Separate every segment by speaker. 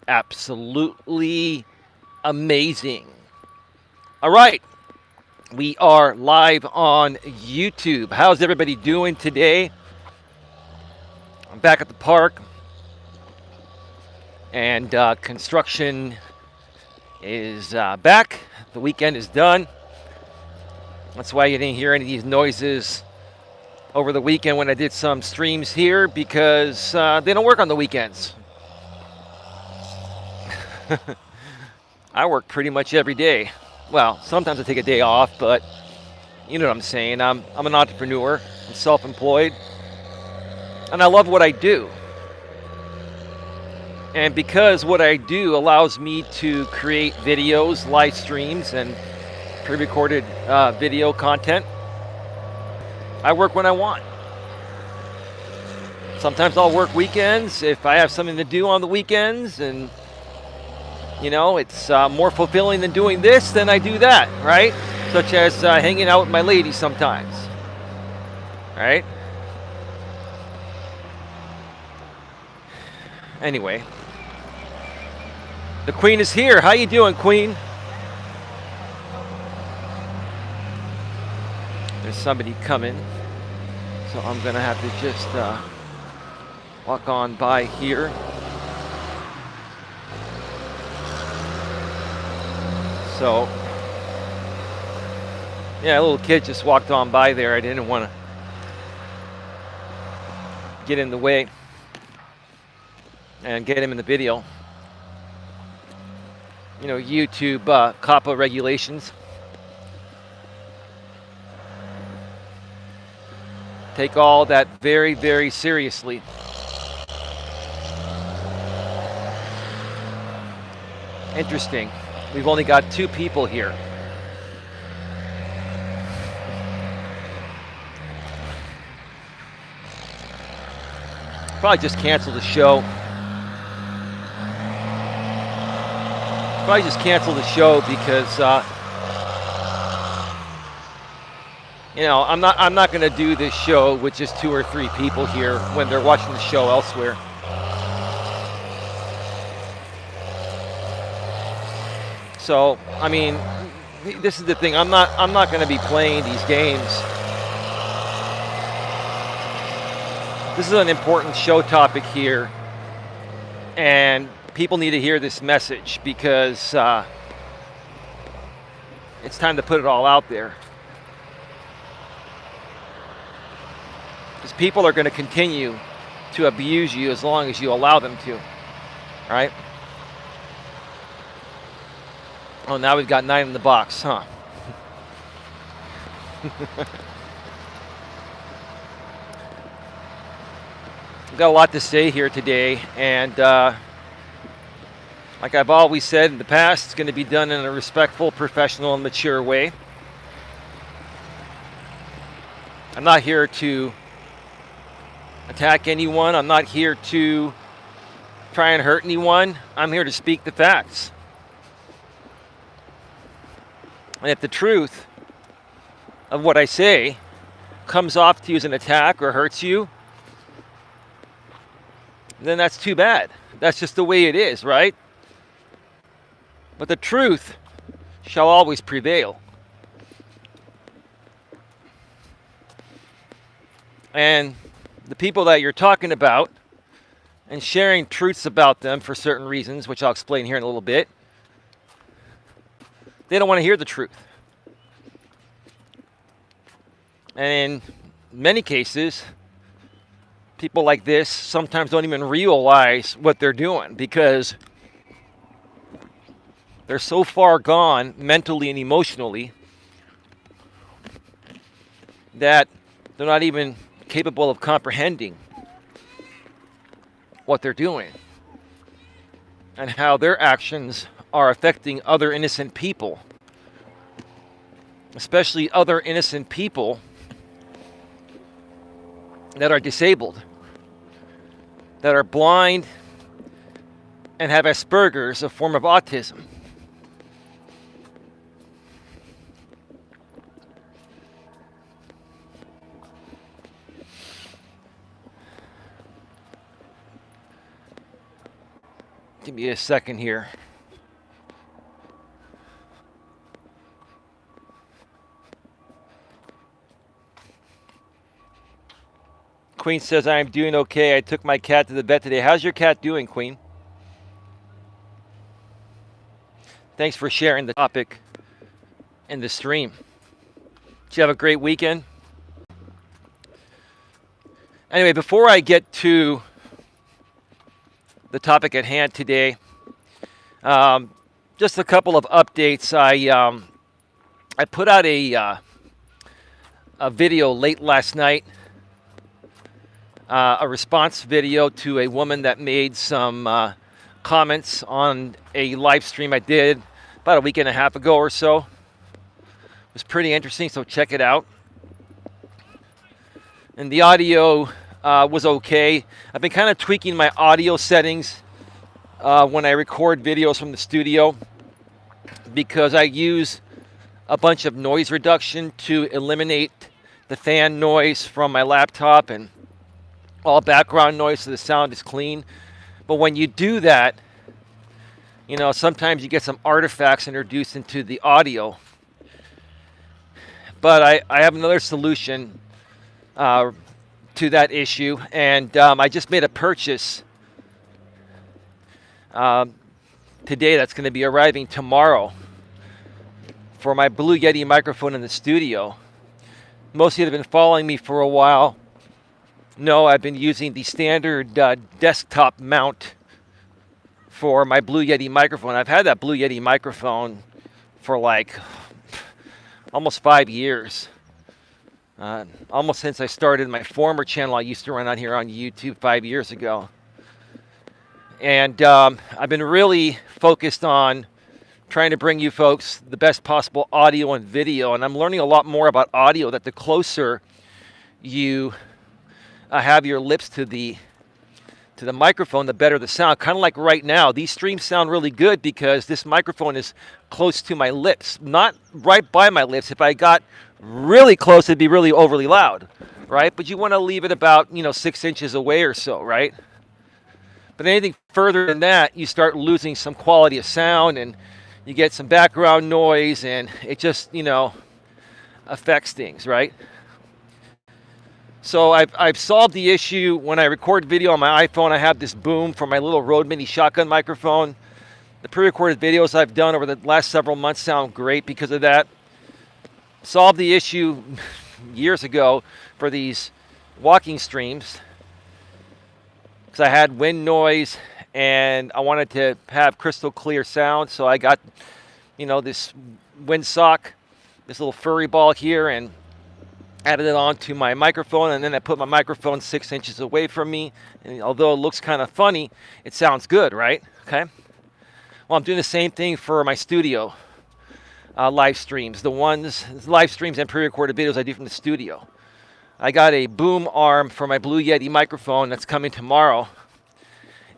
Speaker 1: absolutely amazing. All right, we are live on YouTube. How's everybody doing today? I'm back at the park, and construction is back. The weekend is done. That's why you didn't hear any of these noises over the weekend when I did some streams here, because they don't work on the weekends. I work pretty much every day. Well, sometimes I take a day off, but you know what I'm saying. I'm an entrepreneur. I'm self-employed, and I love what I do. And because what I do allows me to create videos, live streams, and pre-recorded video content, I work when I want. Sometimes I'll work weekends if I have something to do on the weekends, and you know, it's more fulfilling than doing this, then I do that, right? Such as hanging out with my lady sometimes, right? Anyway, the Queen is here. How you doing, Queen? There's somebody coming, so I'm gonna have to just walk on by here. So, yeah, a little kid just walked on by there. I didn't want to get in the way and get him in the video. You know, YouTube COPPA regulations. Take all that very, very seriously. Interesting. We've only got 2 people here. Probably just cancel the show. Probably just cancel the show because you know, I'm not going to do this show with just 2 or 3 people here when they're watching the show elsewhere. So, I mean, this is the thing. I'm not going to be playing these games. This is an important show topic here, and people need to hear this message because it's time to put it all out there. Because people are going to continue to abuse you as long as you allow them to, right? Oh, now we've got 9 in the box, huh? We've got a lot to say here today, and like I've always said in the past, it's going to be done in a respectful, professional, and mature way. I'm not here to attack anyone. I'm not here to try and hurt anyone. I'm here to speak the facts. And if the truth of what I say comes off to you as an attack or hurts you, then that's too bad. That's just the way it is, right? But the truth shall always prevail. And the people that you're talking about and sharing truths about them for certain reasons, which I'll explain here in a little bit, they don't want to hear the truth. And in many cases, people like this sometimes don't even realize what they're doing because they're so far gone mentally and emotionally that they're not even capable of comprehending what they're doing and how their actions are affecting other innocent people, especially other innocent people that are disabled, that are blind and have Asperger's, a form of autism. Give me a second here. Queen says, I am doing okay. I took my cat to the vet today. How's your cat doing, Queen? Thanks for sharing the topic in the stream. Did you have a great weekend? Anyway, before I get to the topic at hand today, just a couple of updates. I put out a video late last night, a response video to a woman that made some comments on a live stream I did about a week and a half ago or so. It was pretty interesting, so check it out. And the audio was okay. I've been kind of tweaking my audio settings when I record videos from the studio, because I use a bunch of noise reduction to eliminate the fan noise from my laptop and all background noise so the sound is clean. But when you do that, you know, sometimes you get some artifacts introduced into the audio. But I have another solution to that issue, and I just made a purchase today that's going to be arriving tomorrow for my Blue Yeti microphone in the studio. Most of you that have been following me for a while know I've been using the standard desktop mount for my Blue Yeti microphone. I've had that Blue Yeti microphone for like almost 5 years. Almost since I started my former channel I used to run out here on YouTube 5 years ago. And I've been really focused on trying to bring you folks the best possible audio and video. And I'm learning a lot more about audio, that the closer you have your lips to the microphone, the better the sound. Kind of like right now, these streams sound really good because this microphone is close to my lips, not right by my lips. If I got really close, it'd be really overly loud, right? But you want to leave it about, 6 inches away or so, right? But anything further than that, you start losing some quality of sound, and you get some background noise, and it just, affects things, right? So I've solved the issue. When I record video on my iPhone, I have this boom for my little Rode Mini shotgun microphone. The pre-recorded videos I've done over the last several months sound great because of that. Solved the issue years ago for these walking streams, because I had wind noise and I wanted to have crystal clear sound. So I got, this windsock, this little furry ball here, and added it onto my microphone, and then I put my microphone 6 inches away from me. And although it looks kind of funny, it sounds good, right? Okay. Well, I'm doing the same thing for my studio live streams, live streams and pre-recorded videos I do from the studio. I got a boom arm for my Blue Yeti microphone that's coming tomorrow,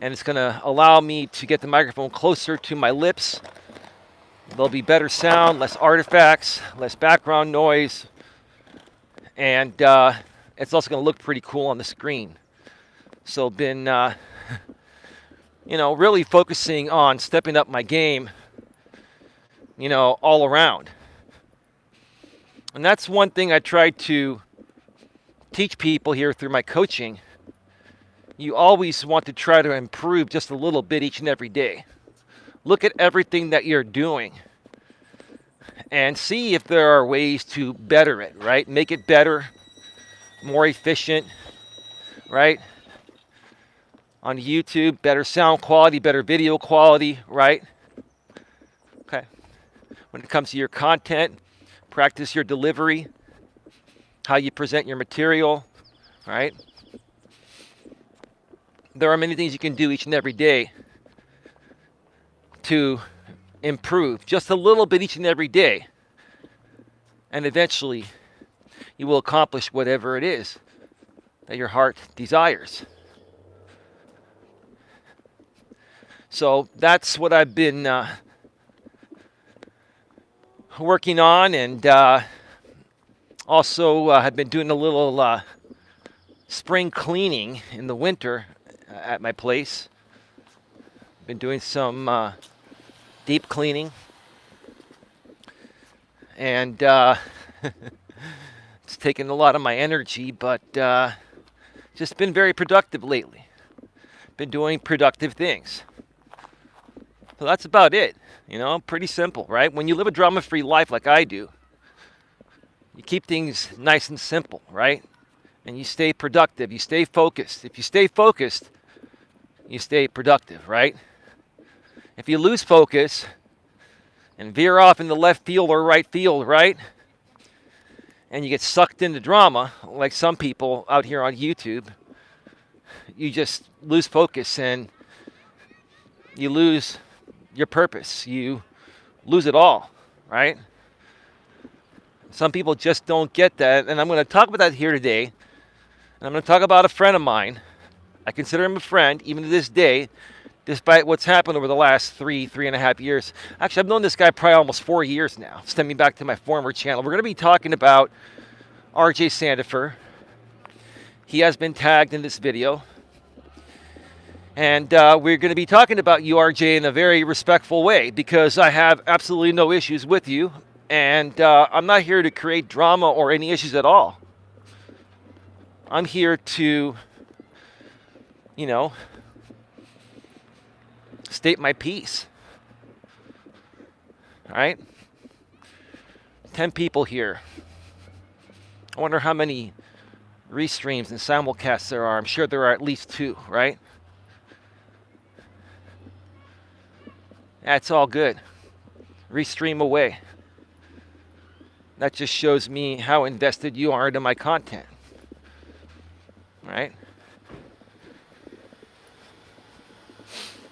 Speaker 1: and it's going to allow me to get the microphone closer to my lips. There'll be better sound, less artifacts, less background noise, and it's also going to look pretty cool on the screen. So been, really focusing on stepping up my game, all around. And that's one thing I try to teach people here through my coaching. You always want to try to improve just a little bit each and every day. Look at everything that you're doing and see if there are ways to better it, right? Make it better, more efficient, right? On YouTube, better sound quality, better video quality, right? Okay. When it comes to your content, practice your delivery, how you present your material, right? There are many things you can do each and every day to improve just a little bit each and every day, and eventually you will accomplish whatever it is that your heart desires. So that's what I've been working on, and also have been doing a little spring cleaning in the winter at my place. Been doing some deep cleaning. And it's taken a lot of my energy, but just been very productive lately. Been doing productive things. So that's about it. Pretty simple, right? When you live a drama-free life like I do, you keep things nice and simple, right? And you stay productive. You stay focused. If you stay focused, you stay productive, right? If you lose focus and veer off in the left field or right field, right? And you get sucked into drama, like some people out here on YouTube, you just lose focus and you lose your purpose. You lose it all, right? Some people just don't get that, and I'm going to talk about that here today. And I'm going to talk about a friend of mine. I consider him a friend, even to this day, despite what's happened over the last 3.5 years. Actually, I've known this guy probably almost 4 years now, stemming back to my former channel. We're going to be talking about RJ Sandefur. He has been tagged in this video. And we're going to be talking about you, RJ, in a very respectful way, because I have absolutely no issues with you. And I'm not here to create drama or any issues at all. I'm here to, state my piece. All right? 10 people here. I wonder how many restreams and simulcasts there are. I'm sure there are at least 2, right? That's all good. Restream away. That just shows me how invested you are into my content. Right?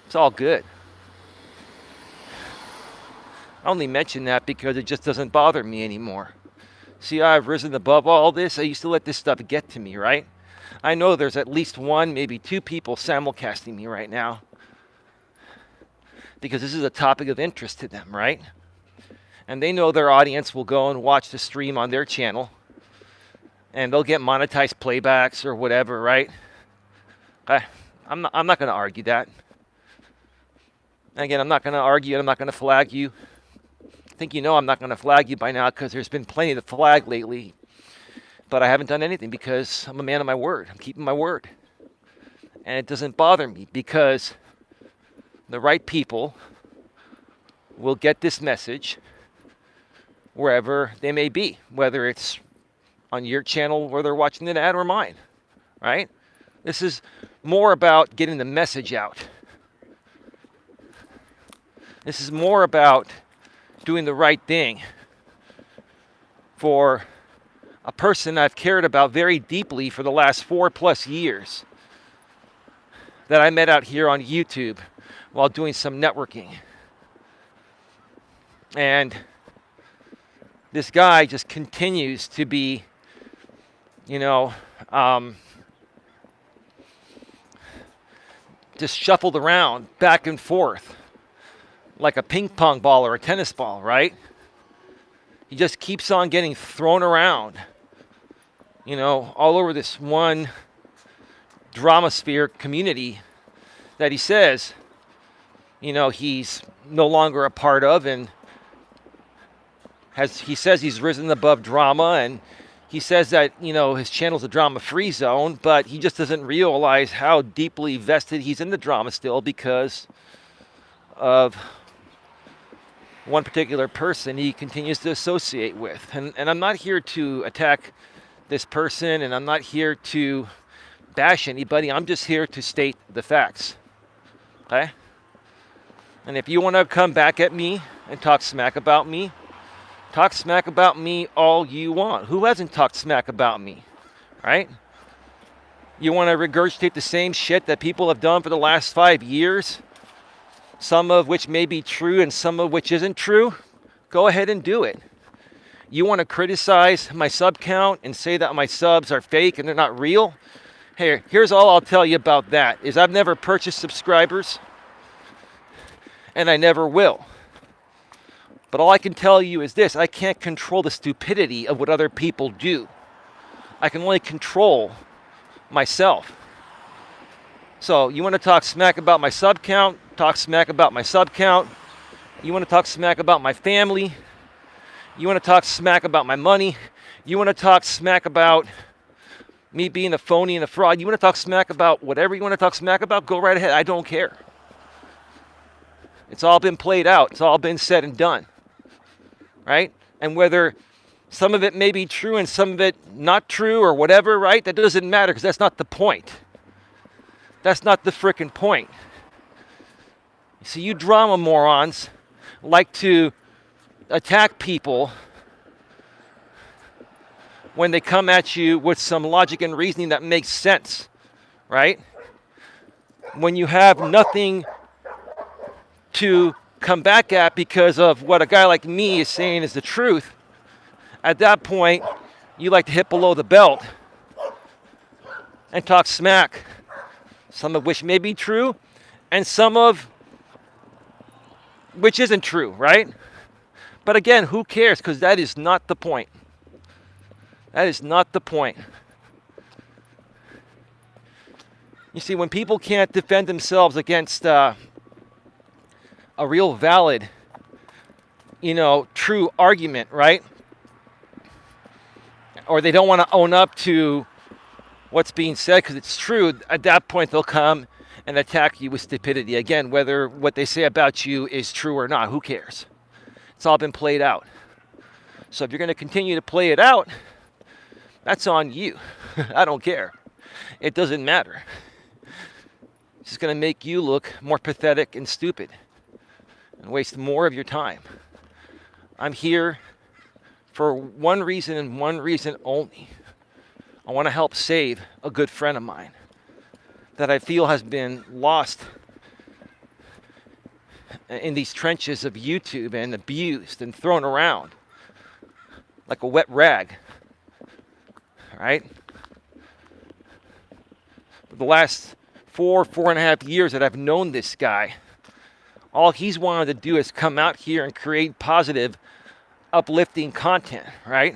Speaker 1: It's all good. I only mention that because it just doesn't bother me anymore. See, I've risen above all this. I used to let this stuff get to me, right? I know there's at least 1, maybe 2 people simulcasting me right now, because this is a topic of interest to them, right? And they know their audience will go and watch the stream on their channel, and they'll get monetized playbacks or whatever, right? I'm not going to argue that. Again, I'm not going to argue and I'm not going to flag you. I think I'm not going to flag you by now, because there's been plenty to flag lately. But I haven't done anything because I'm a man of my word. I'm keeping my word. And it doesn't bother me, because the right people will get this message wherever they may be, whether it's on your channel where they're watching it at or mine, right? This is more about getting the message out. This is more about doing the right thing for a person I've cared about very deeply for the last 4+ years, that I met out here on YouTube while doing some networking. And this guy just continues to be, just shuffled around back and forth like a ping pong ball or a tennis ball, right? He just keeps on getting thrown around, all over this one dramasphere community that he says, he's no longer a part of, and he says he's risen above drama, and he says that, his channel's a drama-free zone, but he just doesn't realize how deeply vested he's in the drama still, because of one particular person he continues to associate with. And I'm not here to attack this person, and I'm not here to bash anybody. I'm just here to state the facts. Okay? And if you want to come back at me and talk smack about me all you want. Who hasn't talked smack about me? Right? You want to regurgitate the same shit that people have done for the last 5 years? Some of which may be true and some of which isn't true? Go ahead and do it. You want to criticize my sub count and say that my subs are fake and they're not real? Hey, here's all I'll tell you about that, is I've never purchased subscribers, and I never will. But all I can tell you is this: I can't control the stupidity of what other people do. I can only control myself. So you want to talk smack about my sub count? talk smack about my sub count. You want to talk smack about my family. You want to talk smack about my money. You want to talk smack about me being a phony and a fraud. You want to talk smack about whatever you want to talk smack about, go right ahead. I don't care. It's all been played out. It's all been said and done, right? And whether some of it may be true and some of it not true or whatever, right? That doesn't matter because that's not the point. That's not the frickin' point. You see, you drama morons like to attack people when they come at you with some logic and reasoning that makes sense, right? When you have nothing to come back at because of what a guy like me is saying is the truth, at that point, you like to hit below the belt and talk smack, some of which may be true and some of which isn't true, right? But again, who cares? Because that is not the point. That is not the point. You see, when people can't defend themselves against a real valid, true argument, right? Or they don't want to own up to what's being said because it's true, at that point they'll come and attack you with stupidity. Again, whether what they say about you is true or not, who cares? It's all been played out. So if you're going to continue to play it out, that's on you. I don't care. It doesn't matter. It's just going to make you look more pathetic and stupid and waste more of your time. I'm here for one reason and one reason only. I want to help save a good friend of mine that I feel has been lost in these trenches of YouTube and abused and thrown around like a wet rag, right? For the last 4.5 years that I've known this guy, all he's wanted to do is come out here and create positive, uplifting content, right?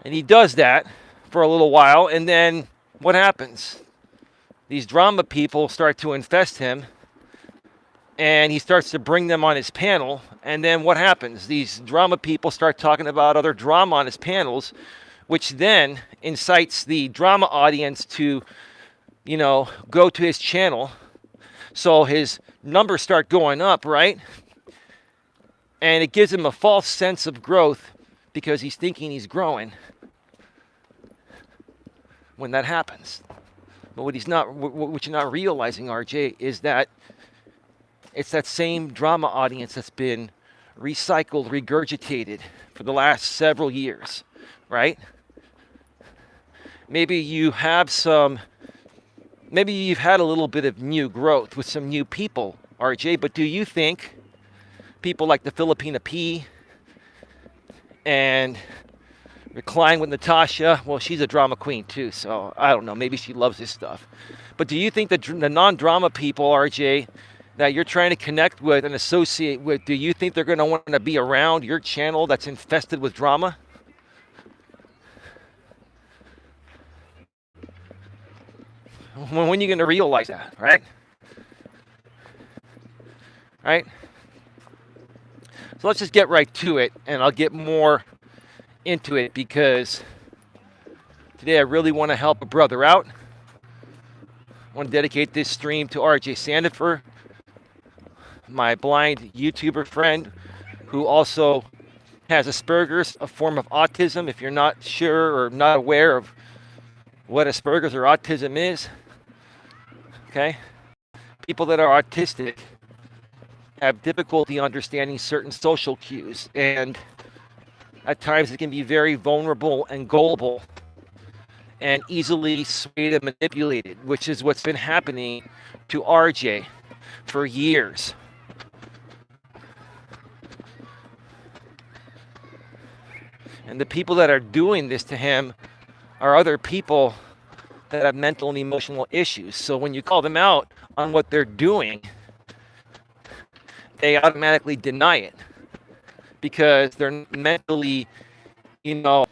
Speaker 1: And he does that for a little while, and then what happens? These drama people start to infest him, and he starts to bring them on his panel, and then what happens? These drama people start talking about other drama on his panels, which then incites the drama audience to, go to his channel. So his numbers start going up, right? And it gives him a false sense of growth because he's thinking he's growing when that happens. But what you're not realizing, RJ, is that it's that same drama audience that's been recycled, regurgitated for the last several years, right? Maybe you've had a little bit of new growth with some new people, RJ, but do you think people like the Filipina P and Recline with Natasha, well, she's a drama queen too, so I don't know, maybe she loves this stuff. But do you think that the non-drama people, RJ, that you're trying to connect with and associate with, do you think they're going to want to be around your channel that's infested with drama? When are you going to realize that, right? Right? So let's just get right to it, and I'll get more into it because today I really want to help a brother out. I want to dedicate this stream to RJ Sandefur, my blind YouTuber friend who also has Asperger's, a form of autism. If you're not sure or not aware of what Asperger's or autism is, okay? People that are autistic have difficulty understanding certain social cues, and at times it can be very vulnerable and gullible and easily swayed and manipulated, which is what's been happening to RJ for years. And the people that are doing this to him are other people that have mental and emotional issues. So when you call them out on what they're doing, they automatically deny it because they're mentally, all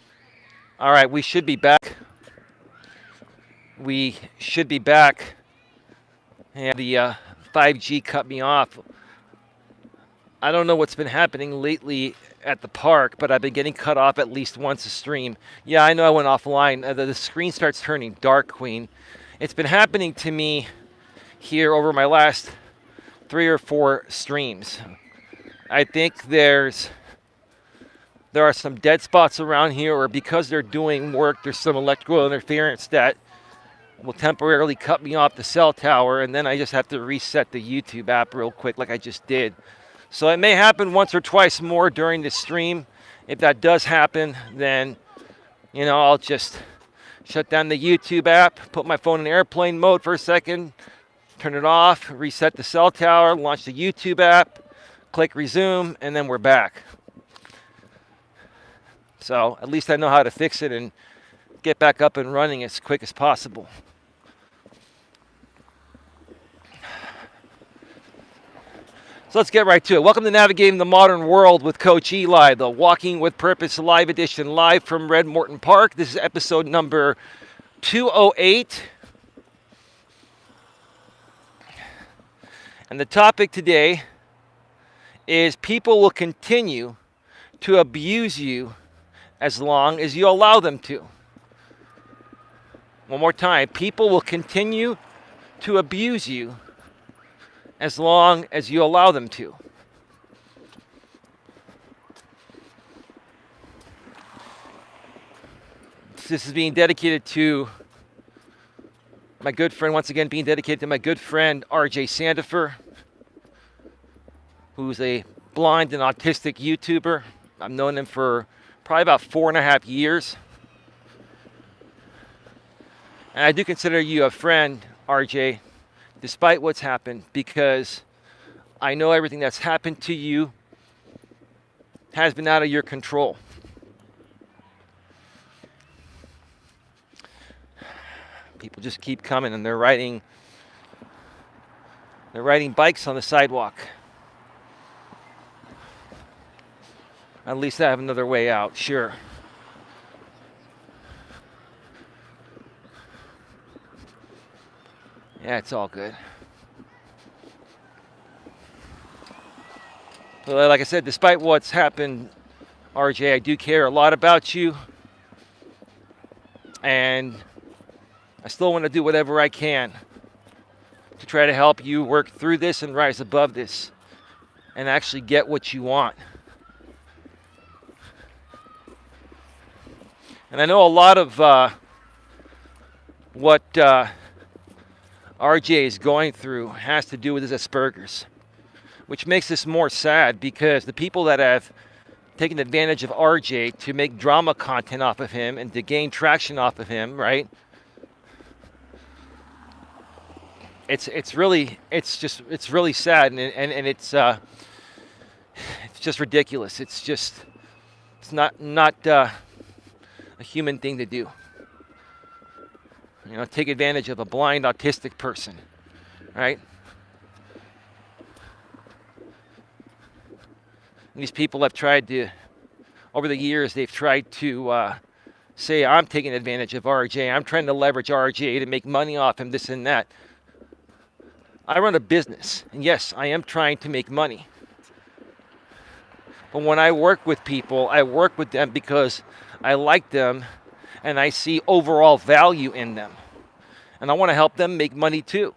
Speaker 1: right, we should be back. We should be back. And the 5G cut me off. I don't know what's been happening lately at the park, but I've been getting cut off at least once a stream. Yeah, I know I went offline. The screen starts turning dark, Queen. It's been happening to me here over my last 3 or 4 streams. I think there are some dead spots around here, or because they're doing work, there's some electrical interference that will temporarily cut me off the cell tower, and then I just have to reset the YouTube app real quick like I just did. So it may happen once or twice more during the stream. If that does happen, then, I'll just shut down the YouTube app, put my phone in airplane mode for a second, turn it off, reset the cell tower, launch the YouTube app, click resume, and then we're back. So at least I know how to fix it and get back up and running as quick as possible. So let's get right to it. Welcome to Navigating the Modern World with Coach Eli, the Walking with Purpose live edition, live from Red Morton Park. This is episode number 208. And the topic today is people will continue to abuse you as long as you allow them to. One more time. People will continue to abuse you as long as you allow them to. This is being dedicated to my good friend, once again being dedicated to my good friend RJ Sandefur, who's a blind and autistic YouTuber. I've known him for probably about 4.5 years. And I do consider you a friend, RJ, despite what's happened, because I know everything that's happened to you has been out of your control. People just keep coming, and they're riding bikes on the sidewalk. At least I have another way out, sure. Yeah, it's all good. Well, like I said, despite what's happened, RJ, I do care a lot about you. And I still want to do whatever I can to try to help you work through this and rise above this and actually get what you want. And I know a lot of what RJ is going through has to do with his Asperger's, which makes this more sad because the people that have taken advantage of RJ to make drama content off of him and to gain traction off of him, right? It's really sad and it's just ridiculous. It's not a human thing to do. Take advantage of a blind autistic person, right? And these people have tried to, over the years, they've tried to say, I'm taking advantage of RJ. I'm trying to leverage RJ to make money off him, this and that. I run a business, and yes, I am trying to make money. But when I work with people, I work with them because I like them and I see overall value in them. And I want to help them make money too.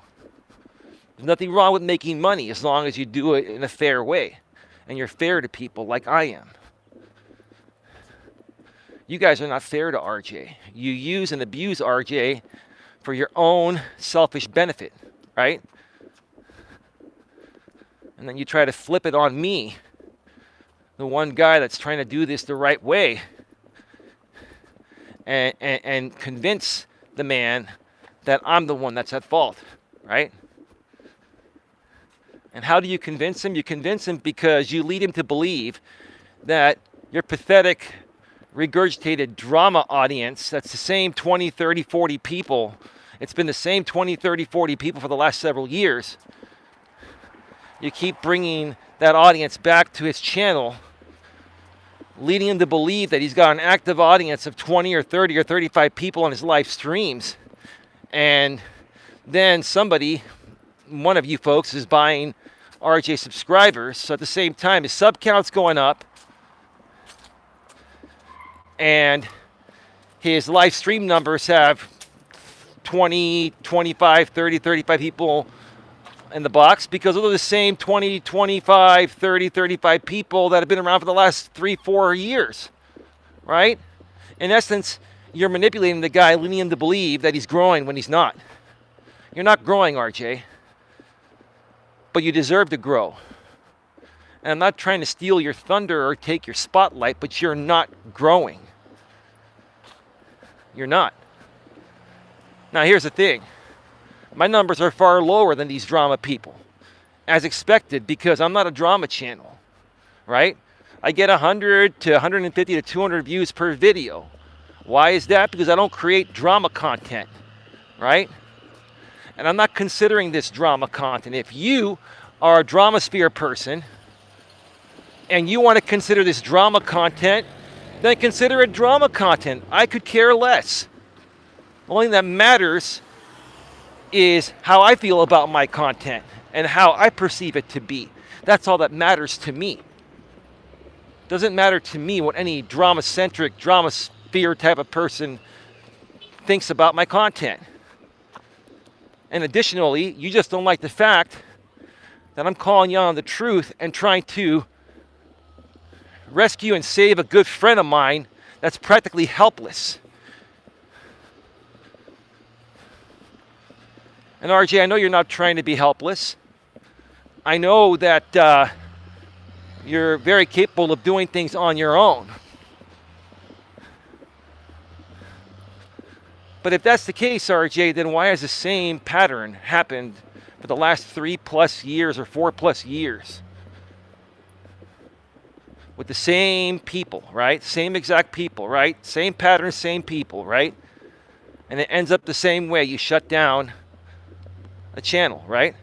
Speaker 1: There's nothing wrong with making money as long as you do it in a fair way and you're fair to people like I am. You guys are not fair to RJ. You use and abuse RJ for your own selfish benefit, right? And then you try to flip it on me, the one guy that's trying to do this the right way, and convince the man that I'm the one that's at fault, right? And how do you convince him? You convince him because you lead him to believe that your pathetic, regurgitated drama audience, that's the same 20, 30, 40 people. It's been the same 20, 30, 40 people for the last several years. You keep bringing that audience back to his channel, leading him to believe that he's got an active audience of 20 or 30 or 35 people on his live streams. And then somebody, one of you folks is buying RJ subscribers. So at the same time, his sub count's going up, and his live stream numbers have 20, 25, 30, 35 people in the box, because those are the same 20, 25, 30, 35 people that have been around for the last 3-4 years, right? In essence, you're manipulating the guy, leading him to believe that he's growing when he's not. You're not growing, RJ, but you deserve to grow. And I'm not trying to steal your thunder or take your spotlight, but you're not growing. You're not. Now, here's the thing. My numbers are far lower than these drama people, as expected, because I'm not a drama channel, right? I get 100 to 150 to 200 views per video. Why is that? Because I don't create drama content, right? And I'm not considering this drama content. If you are a dramasphere person and you want to consider this drama content, then consider it drama content. I could care less. The only thing that matters is how I feel about my content and how I perceive it to be. That's all that matters to me. Doesn't matter to me what any drama-centric, drama-sphere type of person thinks about my content. And additionally, you just don't like the fact that I'm calling you on the truth and trying to rescue and save a good friend of mine that's practically helpless. And RJ, I know you're not trying to be helpless. I know that you're very capable of doing things on your own. But if that's the case, RJ, then why has the same pattern happened for the last 3+ years or 4+ years? With the same people, right? Same exact people, right? Same pattern, same people, right? And it ends up the same way. You shut down a channel, right?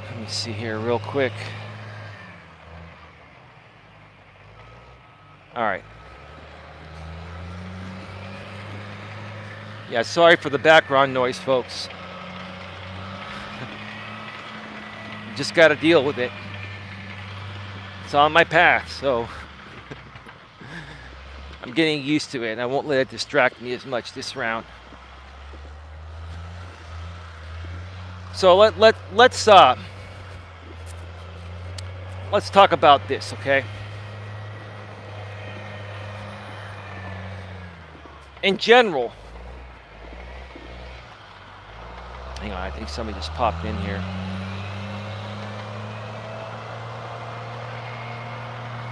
Speaker 1: Let me see here real quick. All right. Yeah, sorry for the background noise, folks. Just got to deal with it. It's on my path, so I'm getting used to it. I won't let it distract me as much this round. So let's talk about this, okay? In general, hang on, I think somebody just popped in here.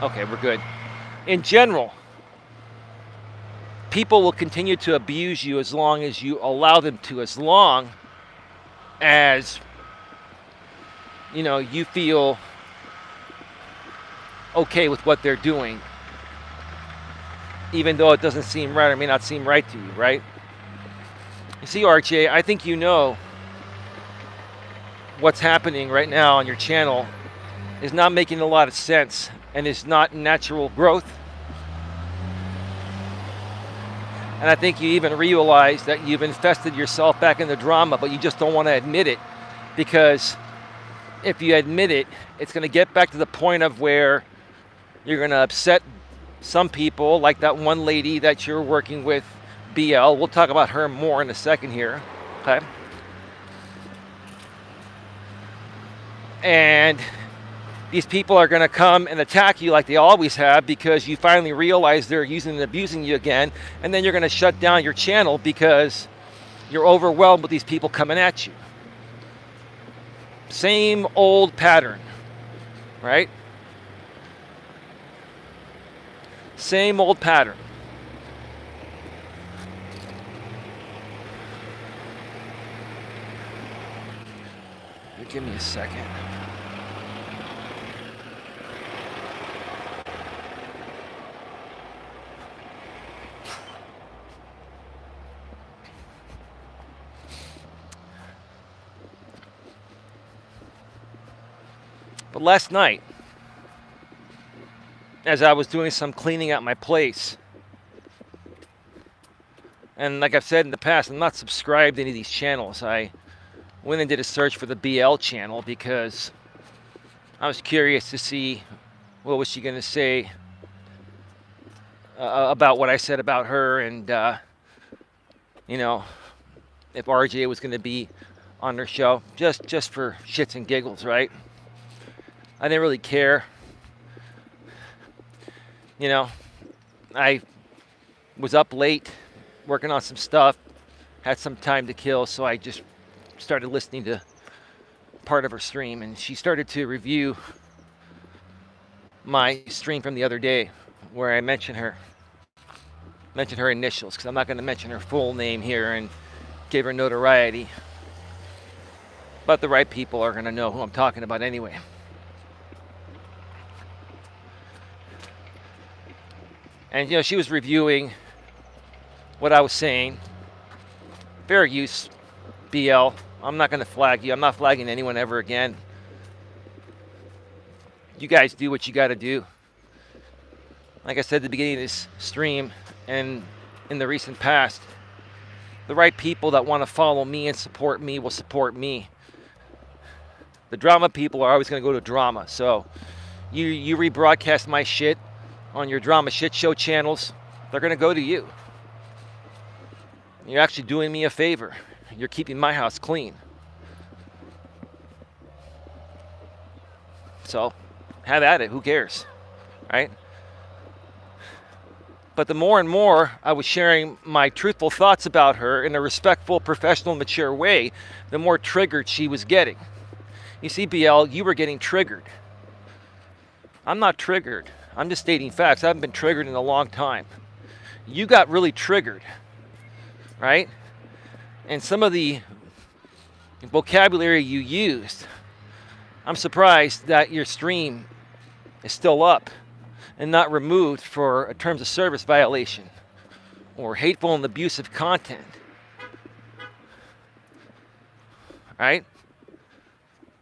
Speaker 1: Okay, we're good. In general, people will continue to abuse you as long as you allow them to, as long as, you know, you feel okay with what they're doing, even though it doesn't seem right or may not seem right to you, right? You see, RJ, I think you know what's happening right now on your channel is not making a lot of sense and is not natural growth. And I think you even realize that you've infested yourself back in the drama, but you just don't want to admit it, because if you admit it, it's going to get back to the point of where you're going to upset some people, like that one lady that you're working with, BL. We'll talk about her more in a second here, okay? And these people are going to come and attack you like they always have, because you finally realize they're using and abusing you again, and then you're going to shut down your channel because you're overwhelmed with these people coming at you. Same old pattern, right? Same old pattern. Give me a second. But last night, as I was doing some cleaning at my place, and like I've said in the past, I'm not subscribed to any of these channels. I went and did a search for the BL channel because I was curious to see what was she going to say about what I said about her, and you know, if RJ was going to be on her show, just for shits and giggles, right? I didn't really care. You know, I was up late working on some stuff, had some time to kill, so I just started listening to part of her stream, and she started to review my stream from the other day where I mentioned her initials, because I'm not going to mention her full name here and give her notoriety, but the right people are going to know who I'm talking about anyway. And you know, she was reviewing what I was saying. Fair use, BL. I'm not going to flag you. I'm not flagging anyone ever again. You guys do what you got to do. Like I said at the beginning of this stream and in the recent past, the right people that want to follow me and support me will support me. The drama people are always going to go to drama. So you rebroadcast my shit on your drama shit show channels, they're going to go to you. You're actually doing me a favor. You're keeping my house clean. So have at it. Who cares? Right? But the more and more I was sharing my truthful thoughts about her in a respectful, professional, mature way, the more triggered she was getting. You see, BL, you were getting triggered. I'm not triggered. I'm just stating facts. I haven't been triggered in a long time. You got really triggered, right? And some of the vocabulary you used, I'm surprised that your stream is still up and not removed for a terms of service violation or hateful and abusive content, right?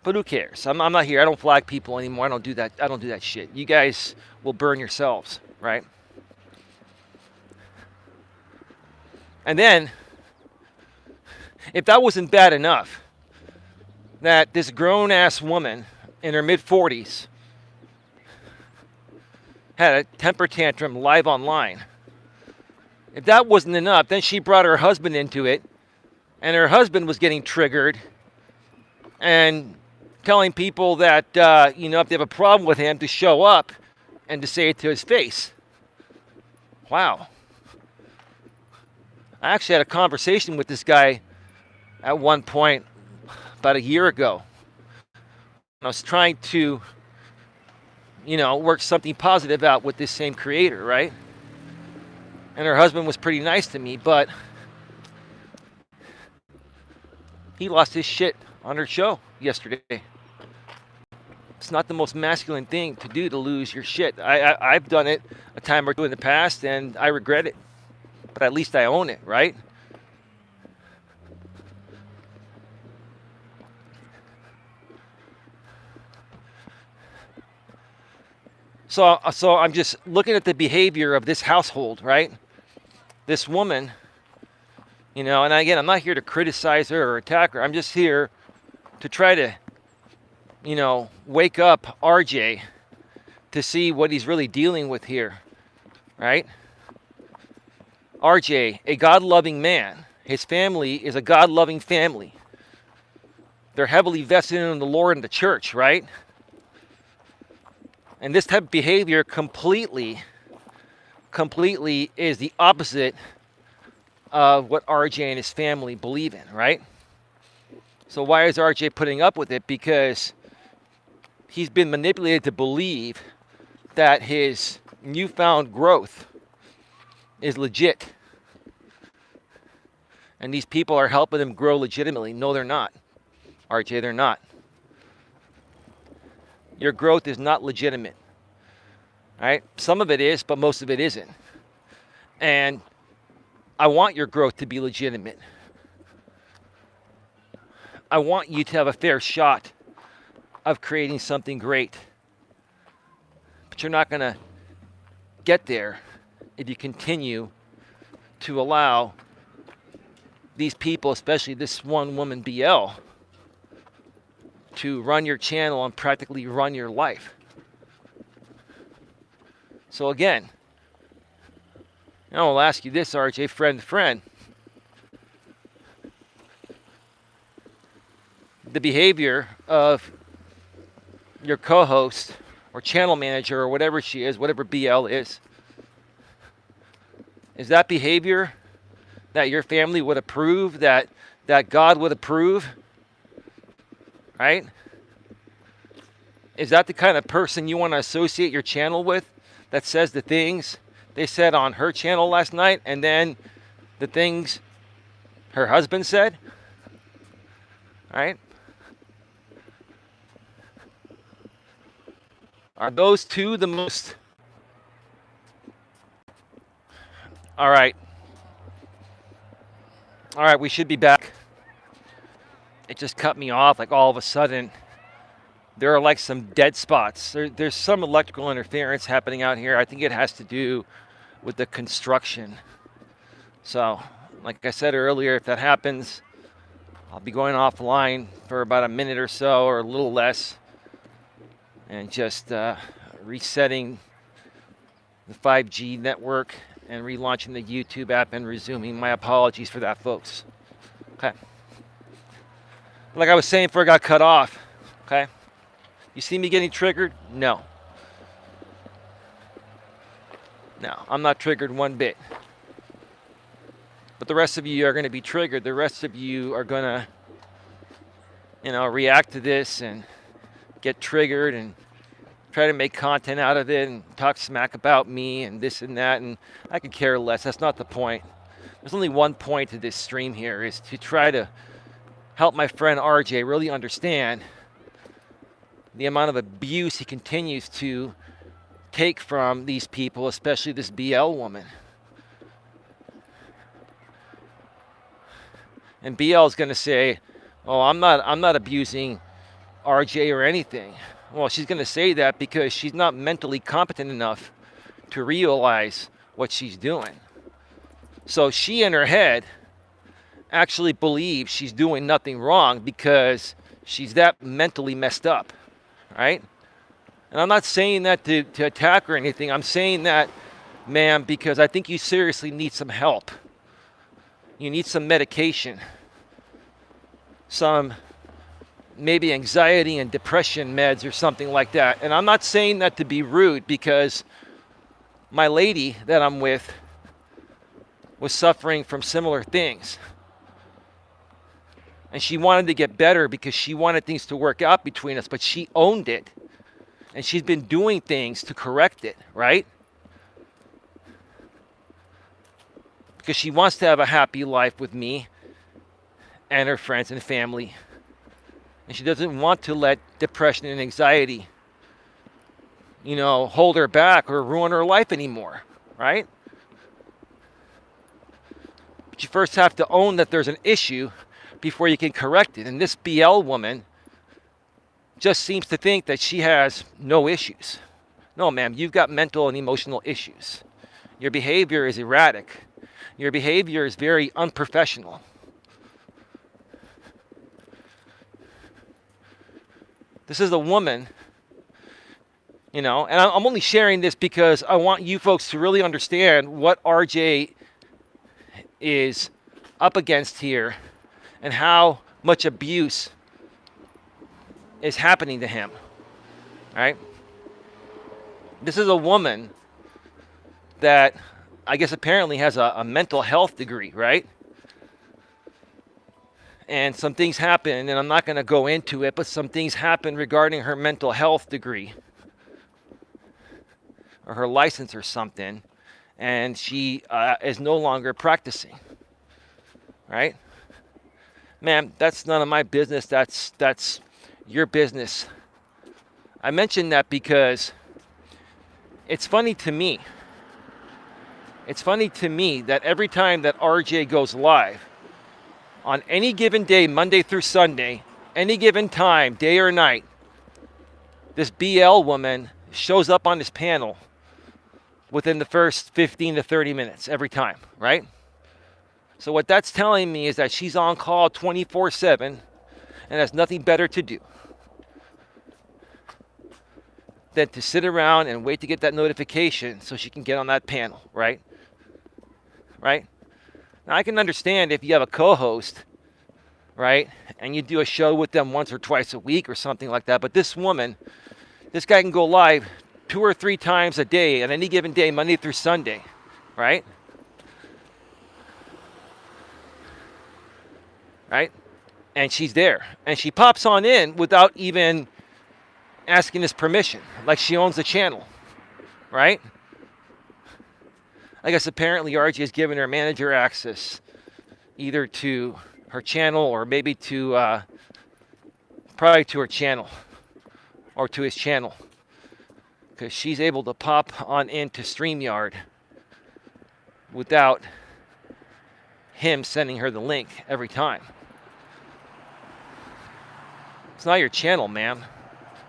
Speaker 1: But who cares? I'm not here. I don't flag people anymore. I don't do that shit. You guys will burn yourselves, right? And then, if that wasn't bad enough, that this grown-ass woman in her mid-40s had a temper tantrum live online. If that wasn't enough, then she brought her husband into it, and her husband was getting triggered and telling people that, if they have a problem with him, to show up and to say it to his face. Wow. I actually had a conversation with this guy at one point about a year ago. I was trying to, work something positive out with this same creator, right? And her husband was pretty nice to me, but he lost his shit on her show yesterday. It's not the most masculine thing to do, to lose your shit. I've done it a time or two in the past, and I regret it. But at least I own it, right? So I'm just looking at the behavior of this household, right? This woman, and again, I'm not here to criticize her or attack her. I'm just here to try to, wake up RJ to see what he's really dealing with here, right? RJ, a God-loving man. His family is a God-loving family. They're heavily vested in the Lord and the church, right? And this type of behavior completely is the opposite of what RJ and his family believe in, right? So why is RJ putting up with it? Because he's been manipulated to believe that his newfound growth is legit. And these people are helping him grow legitimately. No, they're not. RJ, they're not. Your growth is not legitimate. All right? Some of it is, but most of it isn't. And I want your growth to be legitimate. I want you to have a fair shot of creating something great. But you're not going to get there if you continue to allow these people, especially this one woman BL, to run your channel and practically run your life. So again, I'll ask you this, RJ, friend to friend. The behavior of your co-host or channel manager or whatever she is, whatever BL is that behavior that your family would approve, that God would approve, right? Is that the kind of person you want to associate your channel with, that says the things they said on her channel last night and then the things her husband said? Right? Are those two the most... All right, we should be back. It just cut me off like all of a sudden. There are like some dead spots. There's some electrical interference happening out here. I think it has to do with the construction. So, like I said earlier, if that happens, I'll be going offline for about a minute or so, or a little less, and just resetting the 5G network and relaunching the YouTube app and resuming. My apologies for that, folks. Okay. Like I was saying before I got cut off, okay? You see me getting triggered? No. No, I'm not triggered one bit. But the rest of you are going to be triggered. The rest of you are going to, react to this and get triggered and try to make content out of it and talk smack about me and this and that, and I could care less. That's not the point. There's only one point to this stream here, is to try to help my friend RJ really understand the amount of abuse he continues to take from these people, especially this BL woman. And BL is going to say, "Oh, I'm not abusing RJ or anything." Well, she's going to say that because she's not mentally competent enough to realize what she's doing. So she, in her head, actually believes she's doing nothing wrong because she's that mentally messed up, right? And I'm not saying that to attack her or anything. I'm saying that, ma'am, because I think you seriously need some help. You need some medication, some maybe anxiety and depression meds or something like that. And I'm not saying that to be rude, because my lady that I'm with was suffering from similar things. And she wanted to get better because she wanted things to work out between us, but she owned it. And she's been doing things to correct it, right? Because she wants to have a happy life with me and her friends and family. And she doesn't want to let depression and anxiety, hold her back or ruin her life anymore, right? But you first have to own that there's an issue before you can correct it. And this BL woman just seems to think that she has no issues. No, ma'am, you've got mental and emotional issues. Your behavior is erratic. Your behavior is very unprofessional. This is a woman, and I'm only sharing this because I want you folks to really understand what RJ is up against here and how much abuse is happening to him, right? This is a woman that I guess apparently has a mental health degree, right? And some things happen, and I'm not going to go into it, but some things happen regarding her mental health degree or her license or something, and she is no longer practicing, right? Ma'am, that's none of my business. That's your business. I mention that because it's funny to me. It's funny to me that every time that RJ goes live, on any given day, Monday through Sunday, any given time, day or night, This BL woman shows up on this panel within the first 15 to 30 minutes every time, right? So what that's telling me is that she's on call 24/7 and has nothing better to do than to sit around and wait to get that notification so she can get on that panel, right? Right? Now, I can understand if you have a co-host, right, and you do a show with them once or twice a week or something like that, but this woman, this guy can go live 2 or 3 times a day on any given day, Monday through Sunday, right? Right? And she's there. And she pops on in without even asking his permission, like she owns the channel, right? I guess apparently RJ has given her manager access either to her channel or maybe to, probably to her channel or to his channel, because she's able to pop on into StreamYard without him sending her the link every time. It's not your channel, ma'am.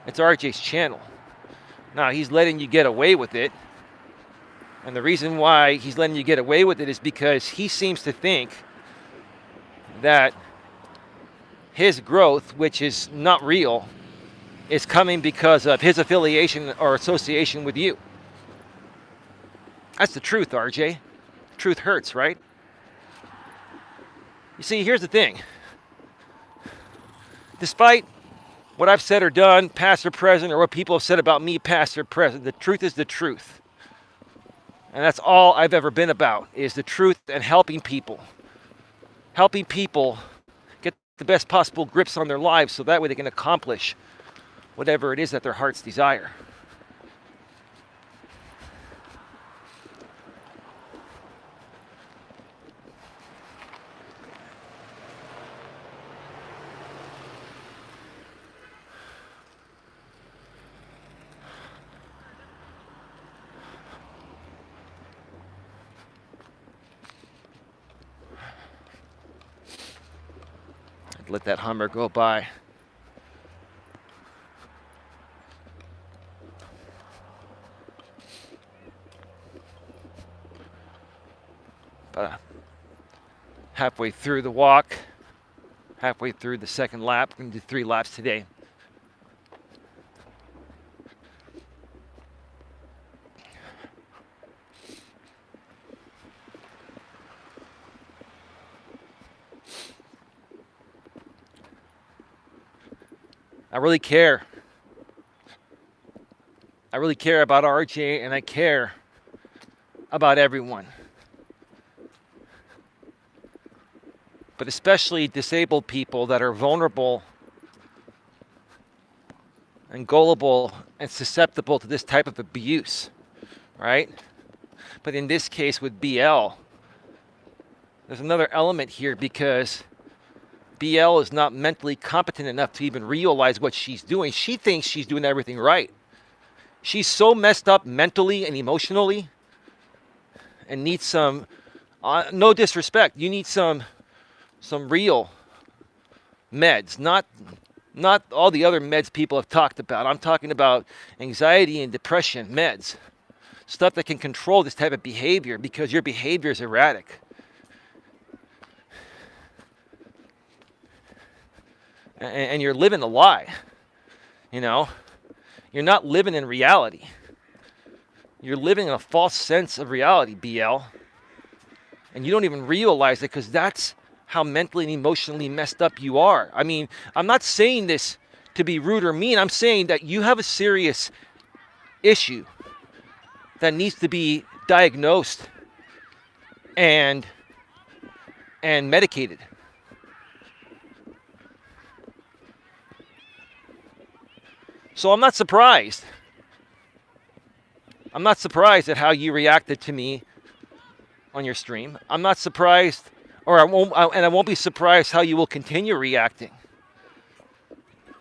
Speaker 1: It's RJ's channel. Now, he's letting you get away with it. And the reason why he's letting you get away with it is because he seems to think that his growth, which is not real, is coming because of his affiliation or association with you. That's the truth, RJ. Truth hurts, right? You see, here's the thing. Despite what I've said or done, past or present, or what people have said about me, past or present, the truth is the truth. And that's all I've ever been about, is the truth and helping people. Helping people get the best possible grips on their lives so that way they can accomplish whatever it is that their hearts desire. Let that Hummer go by. About halfway through the walk, halfway through the second lap. We're going to do 3 laps today. I really care. I really care about RJ, and I care about everyone. But especially disabled people that are vulnerable and gullible and susceptible to this type of abuse, right? But in this case with BL, there's another element here because BL is not mentally competent enough to even realize what she's doing. She thinks she's doing everything right. She's so messed up mentally and emotionally and needs some, no disrespect, you need some real meds, not all the other meds people have talked about. I'm talking about anxiety and depression meds, stuff that can control this type of behavior because your behavior is erratic. And you're living a lie, you know? You're not living in reality. You're living in a false sense of reality, BL. And you don't even realize it because that's how mentally and emotionally messed up you are. I mean, I'm not saying this to be rude or mean. I'm saying that you have a serious issue that needs to be diagnosed and medicated. So I'm not surprised. I'm not surprised at how you reacted to me on your stream. I'm not surprised, or I won't be surprised how you will continue reacting.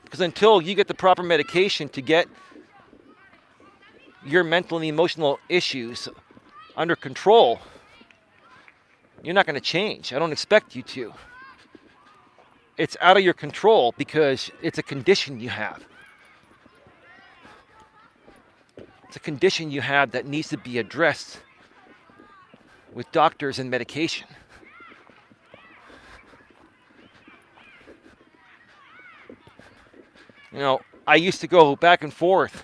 Speaker 1: Because until you get the proper medication to get your mental and emotional issues under control, you're not going to change. I don't expect you to. It's out of your control because it's a condition you have. It's a condition you have that needs to be addressed with doctors and medication. You know, I used to go back and forth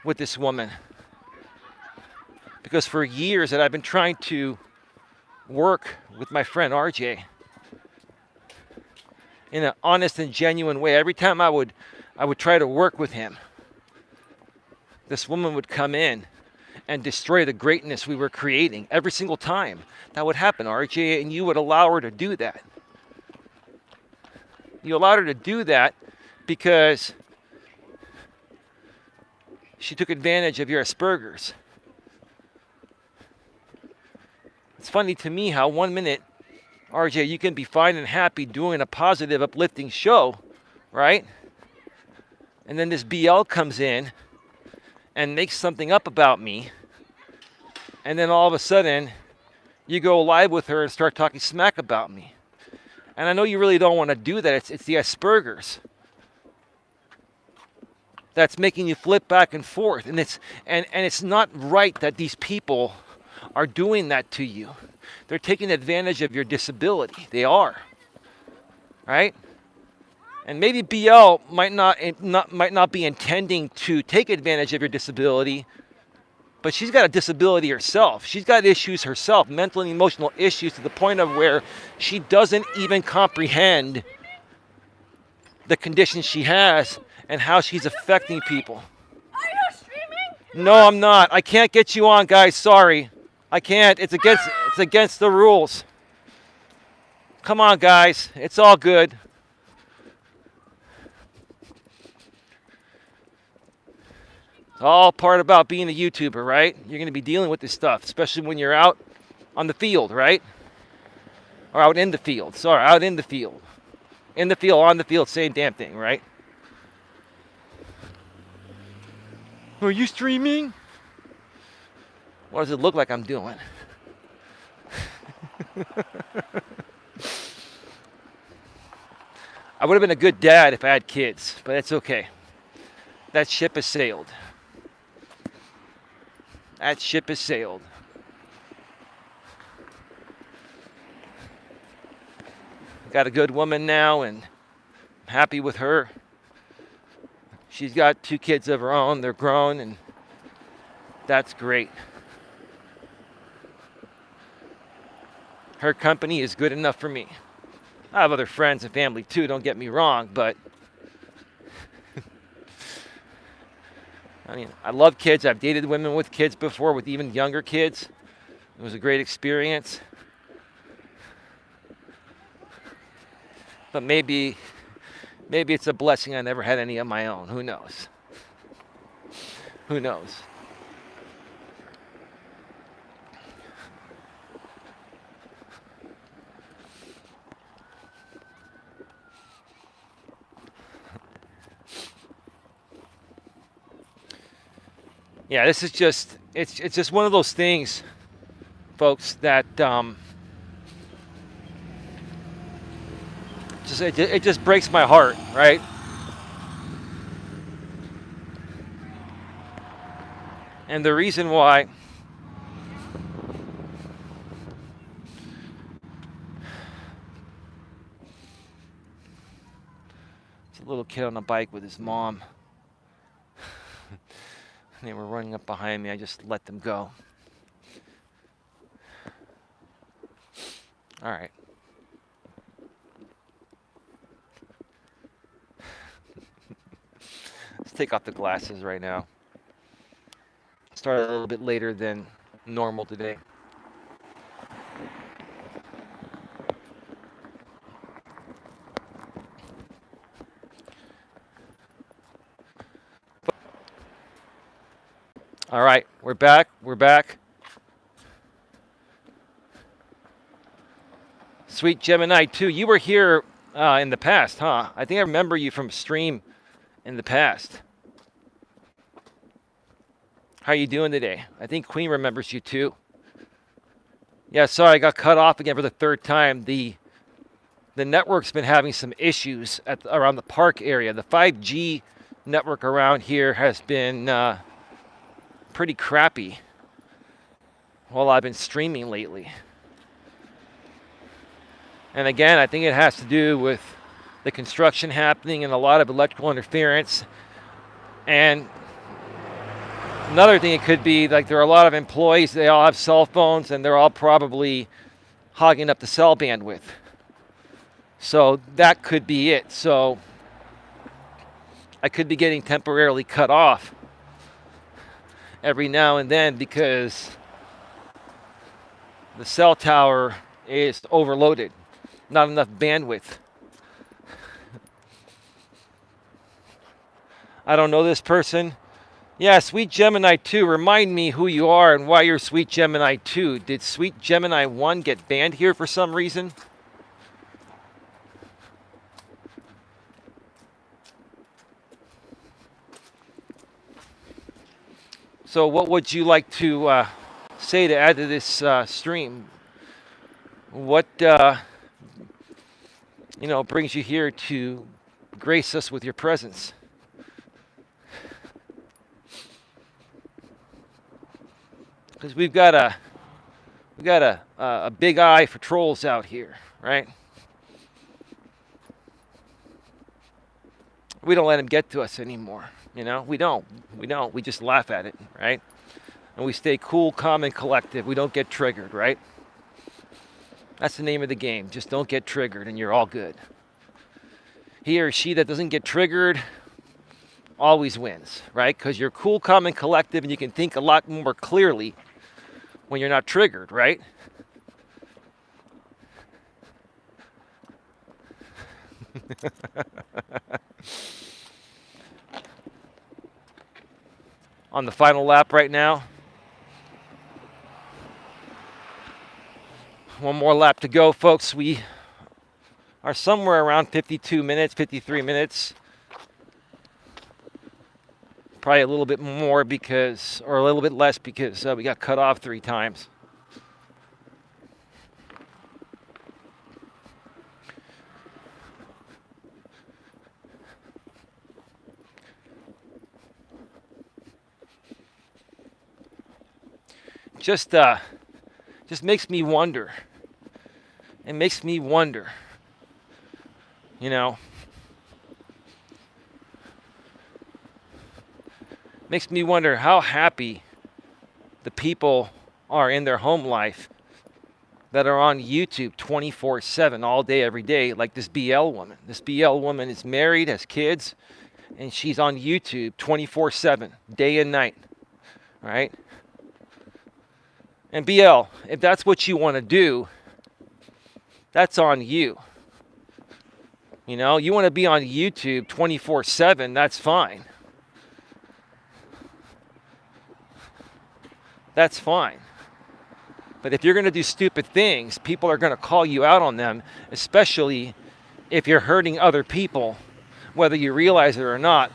Speaker 1: with this woman because for years that I've been trying to work with my friend RJ in an honest and genuine way. Every time I would try to work with him, this woman would come in and destroy the greatness we were creating every single time. That would happen, RJ, and you would allow her to do that. You allowed her to do that because she took advantage of your Asperger's. It's funny to me how 1 minute, RJ, you can be fine and happy doing a positive, uplifting show, right? And then this BL comes in and makes something up about me. And then all of a sudden, you go live with her and start talking smack about me. And I know you really don't want to do that. It's the Asperger's that's making you flip back and forth. And it's not right that these people are doing that to you. They're taking advantage of your disability. They are. Right? And maybe BL might not be intending to take advantage of your disability, but she's got a disability herself. She's got issues herself, mental and emotional issues, to the point of where she doesn't even comprehend the condition she has and how she's affecting people.
Speaker 2: Are you streaming?
Speaker 1: No, I'm not. I can't get you on, guys. Sorry. I can't. It's against the rules. Come on, guys. It's all good. It's all part about being a YouTuber, right? You're going to be dealing with this stuff, especially when you're out on the field, right? Or out in the field. Sorry, out in the field. In the field, on the field, same damn thing, right? Are you streaming? What does it look like I'm doing? I would have been a good dad if I had kids, but it's okay. That ship has sailed. That ship has sailed. Got a good woman now, and I'm happy with her. She's got 2 kids of her own. They're grown, and that's great. Her company is good enough for me. I have other friends and family too, don't get me wrong, but I mean, I love kids. I've dated women with kids before, with even younger kids. It was a great experience. But maybe it's a blessing I never had any of my own. Who knows? Who knows? Yeah, this is just, it's just one of those things, folks, that it just breaks my heart, right? And the reason why it's a little kid on a bike with his mom. They were running up behind me. I just let them go. All right. Let's take off the glasses right now. Started a little bit later than normal today. All right, we're back. We're back. Sweet Gemini 2, you were here in the past, huh? I think I remember you from stream in the past. How are you doing today? I think Queen remembers you too. Yeah, sorry, I got cut off again for the 3rd time. The network's been having some issues around the park area. The 5G network around here has been pretty crappy while I've been streaming lately. And again, I think it has to do with the construction happening and a lot of electrical interference. And another thing it could be, like there are a lot of employees, they all have cell phones and they're all probably hogging up the cell bandwidth. So that could be it. So I could be getting temporarily cut off every now and then because the cell tower is overloaded, not enough bandwidth. I don't know this person. Yeah, Sweet Gemini 2, remind me who you are and why you're Sweet Gemini 2. Did Sweet Gemini 1 get banned here for some reason? So what would you like to say to add to this stream? What brings you here to grace us with your presence? Because we've got a big eye for trolls out here, right? We don't let them get to us anymore. We don't. We just laugh at it, right? And we stay cool, calm, and collective. We don't get triggered, right? That's the name of the game. Just don't get triggered and you're all good. He or she that doesn't get triggered always wins, right? Because you're cool, calm, and collective and you can think a lot more clearly when you're not triggered, right? On the final lap right now. One more lap to go, folks. We are somewhere around 52 minutes, 53 minutes. Probably a little bit more or a little bit less because we got cut off 3 times. Just makes me wonder. It makes me wonder. Makes me wonder how happy the people are in their home life that are on YouTube 24/7 all day, every day, like this BL woman. This BL woman is married, has kids, and she's on YouTube 24/7, day and night, right? And BL, if that's what you want to do, that's on you. You want to be on YouTube 24/7, that's fine. That's fine. But if you're going to do stupid things, people are going to call you out on them, especially if you're hurting other people, whether you realize it or not.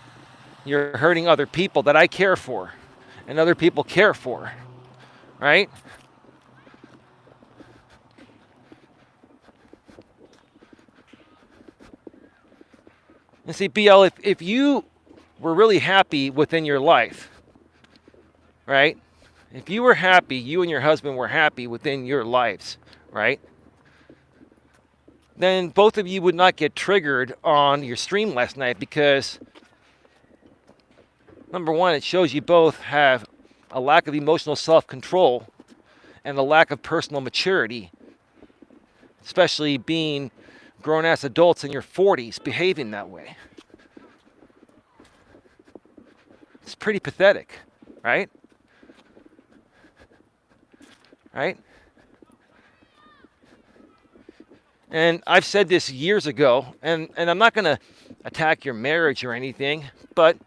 Speaker 1: You're hurting other people that I care for and other people care for, right? And see, BL, if you were really happy within your life, right? If you were happy, you and your husband were happy within your lives, right? Then both of you would not get triggered on your stream last night because, number one, it shows you both have a lack of emotional self-control and a lack of personal maturity, especially being grown-ass adults in your 40s behaving that way. It's pretty pathetic, right? Right? And I've said this years ago, and I'm not going to attack your marriage or anything, but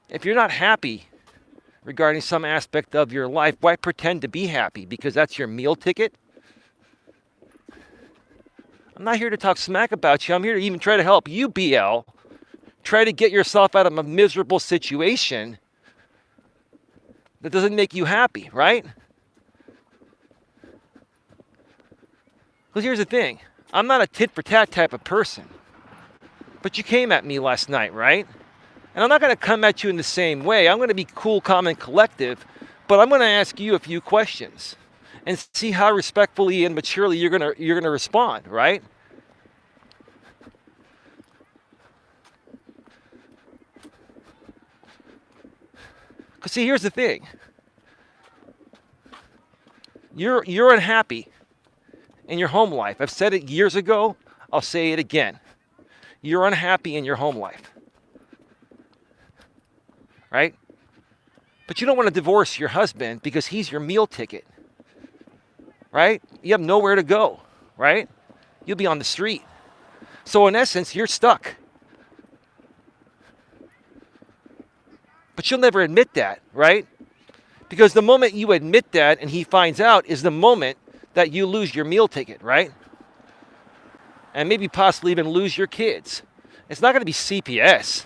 Speaker 1: if you're not happy regarding some aspect of your life, why pretend to be happy? Because that's your meal ticket? I'm not here to talk smack about you. I'm here to even try to help you, BL. Try to get yourself out of a miserable situation that doesn't make you happy, right? Because here's the thing. I'm not a tit for tat type of person. But you came at me last night, right? And I'm not going to come at you in the same way. I'm going to be cool, calm, and collective, but I'm going to ask you a few questions and see how respectfully and maturely you're going to respond, right? Because see, here's the thing. You're unhappy in your home life. I've said it years ago. I'll say it again. You're unhappy in your home life. Right? But you don't want to divorce your husband because he's your meal ticket. Right? You have nowhere to go. Right? You'll be on the street. So in essence, you're stuck. But you'll never admit that, right? Because the moment you admit that and he finds out is the moment that you lose your meal ticket, right? And maybe possibly even lose your kids. It's not going to be CPS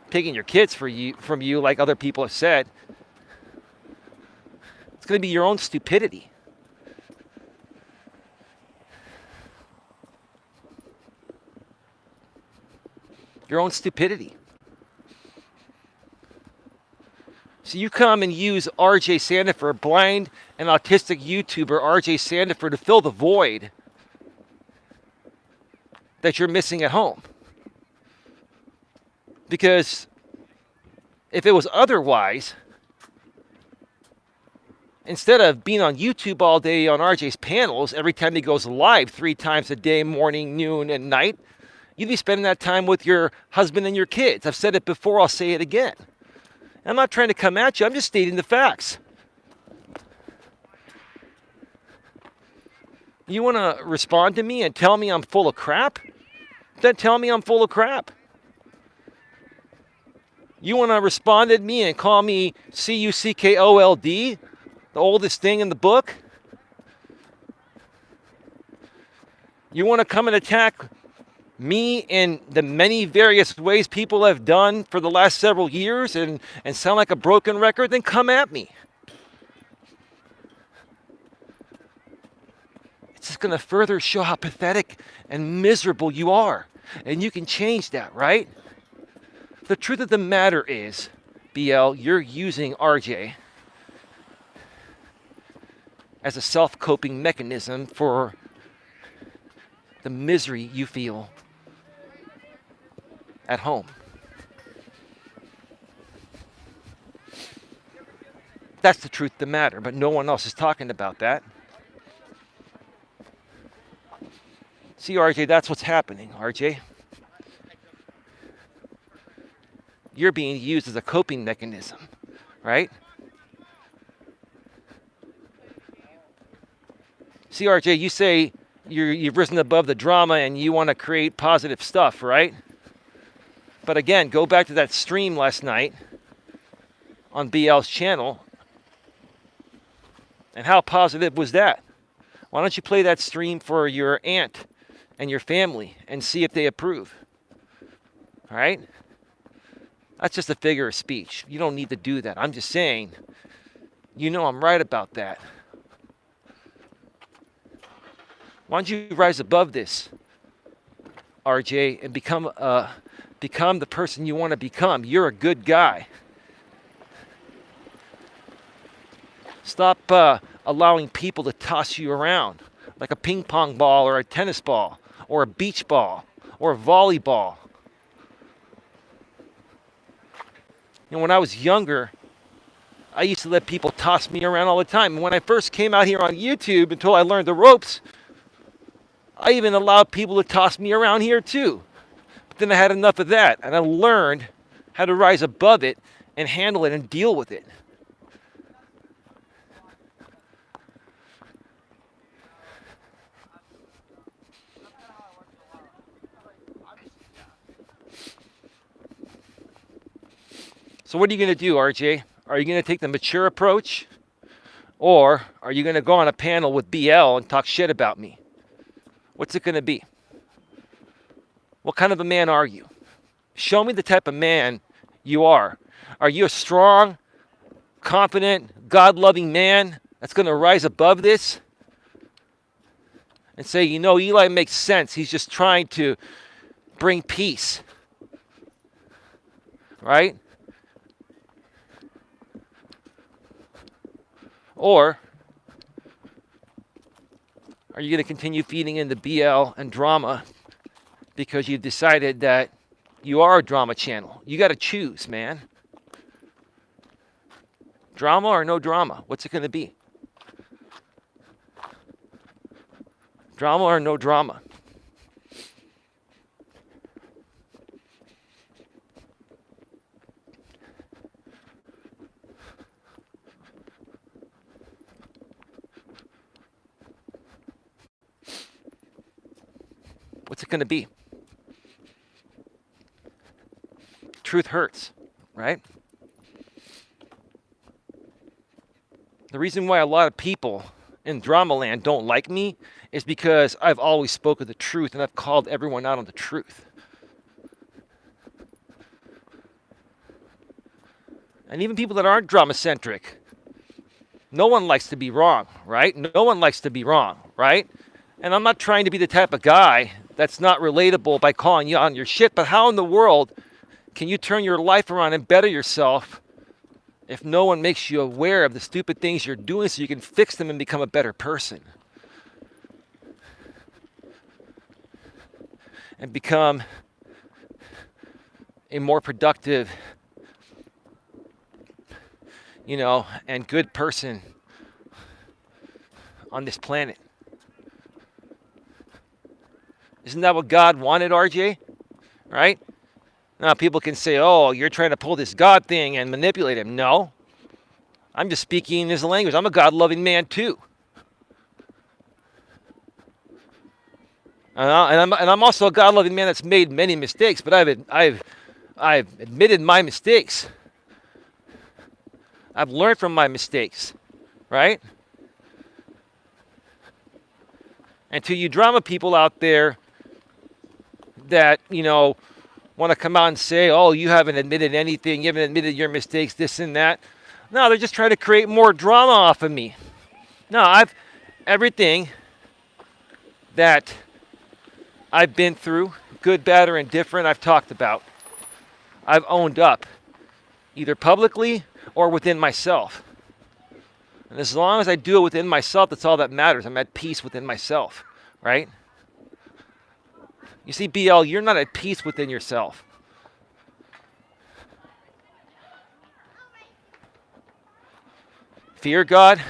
Speaker 1: taking your kids from you like other people have said. It's going to be your own stupidity. Your own stupidity. So you come and use RJ Sandefur, blind and autistic YouTuber RJ Sandefur, to fill the void that you're missing at home. Because if it was otherwise, instead of being on YouTube all day on RJ's panels, every time he goes live 3 times a day, morning, noon, and night, you'd be spending that time with your husband and your kids. I've said it before, I'll say it again. I'm not trying to come at you, I'm just stating the facts. You want to respond to me and tell me I'm full of crap? Then tell me I'm full of crap. You want to respond to me and call me CUCKOLD, the oldest thing in the book? You want to come and attack me in the many various ways people have done for the last several years and sound like a broken record? Then come at me. It's just going to further show how pathetic and miserable you are. And you can change that, right? The truth of the matter is, BL, you're using RJ as a self-coping mechanism for the misery you feel at home. That's the truth of the matter, but no one else is talking about that. See, RJ, that's what's happening, RJ. You're being used as a coping mechanism, right? See, RJ, you say you've risen above the drama and you want to create positive stuff, right? But again, go back to that stream last night on BL's channel. And how positive was that? Why don't you play that stream for your aunt and your family and see if they approve? All right? That's just a figure of speech. You don't need to do that. I'm just saying, you know I'm right about that. Why don't you rise above this, RJ, and become the person you want to become? You're a good guy. Stop allowing people to toss you around like a ping pong ball or a tennis ball or a beach ball or a volleyball. You know, when I was younger, I used to let people toss me around all the time. And when I first came out here on YouTube, until I learned the ropes, I even allowed people to toss me around here too. But then I had enough of that, and I learned how to rise above it and handle it and deal with it. So what are you going to do, RJ? Are you going to take the mature approach? Or are you going to go on a panel with BL and talk shit about me? What's it going to be? What kind of a man are you? Show me the type of man you are. Are you a strong, confident, God-loving man that's going to rise above this and say, you know, Eli makes sense. He's just trying to bring peace, right? Or are you going to continue feeding into BL and drama because you've decided that you are a drama channel? You got to choose, man. Drama or no drama? What's it going to be? Drama or no drama? What's it going to be? Truth hurts, right? The reason why a lot of people in drama land don't like me is because I've always spoken the truth and I've called everyone out on the truth. And even people that aren't drama-centric, no one likes to be wrong, right? No one likes to be wrong, right? And I'm not trying to be the type of guy that's not relatable by calling you on your shit, but how in the world can you turn your life around and better yourself if no one makes you aware of the stupid things you're doing so you can fix them and become a better person? And become a more productive, and good person on this planet. Isn't that what God wanted, RJ? Right? Now, people can say, oh, you're trying to pull this God thing and manipulate him. No. I'm just speaking his language. I'm a God-loving man, too. And I'm also a God-loving man that's made many mistakes, but I've admitted my mistakes. I've learned from my mistakes, right? And to you drama people out there that, want to come out and say, oh, you haven't admitted anything, you haven't admitted your mistakes, this and that. No, they're just trying to create more drama off of me. No, everything that I've been through, good, bad, or indifferent, I've talked about. I've owned up, either publicly or within myself. And as long as I do it within myself, that's all that matters. I'm at peace within myself, right? You see, BL, you're not at peace within yourself. Fear God.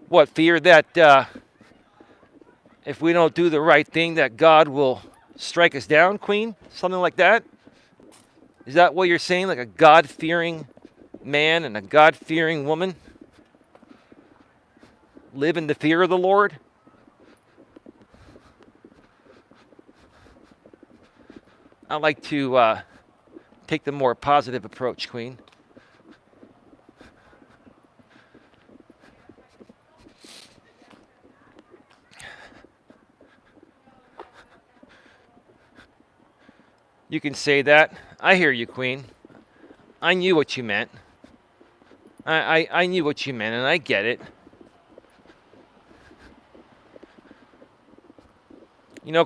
Speaker 1: What, fear that if we don't do the right thing that God will strike us down, Queen? Something like that? Is that what you're saying? Like a God-fearing man and a God-fearing woman? Live in the fear of the Lord? I like to take the more positive approach, Queen. You can say that. I hear you, Queen. I knew what you meant. I knew what you meant, and I get it.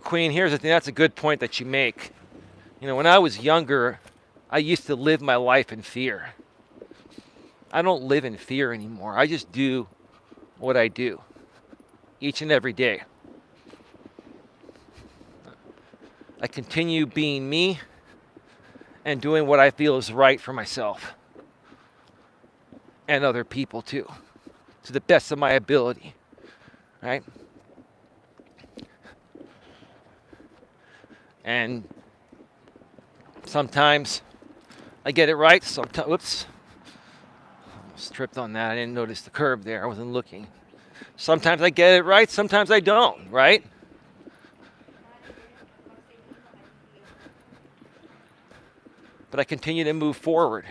Speaker 1: Queen, here's the thing. That's a good point that you make. When I was younger, I used to live my life in fear. I don't live in fear anymore. I just do what I do each and every day. I continue being me and doing what I feel is right for myself and other people too, to the best of my ability, right? And sometimes I get it right. Sometimes, whoops, almost tripped on that. I didn't notice the curb there. I wasn't looking. Sometimes I get it right. Sometimes I don't, right? But I continue to move forward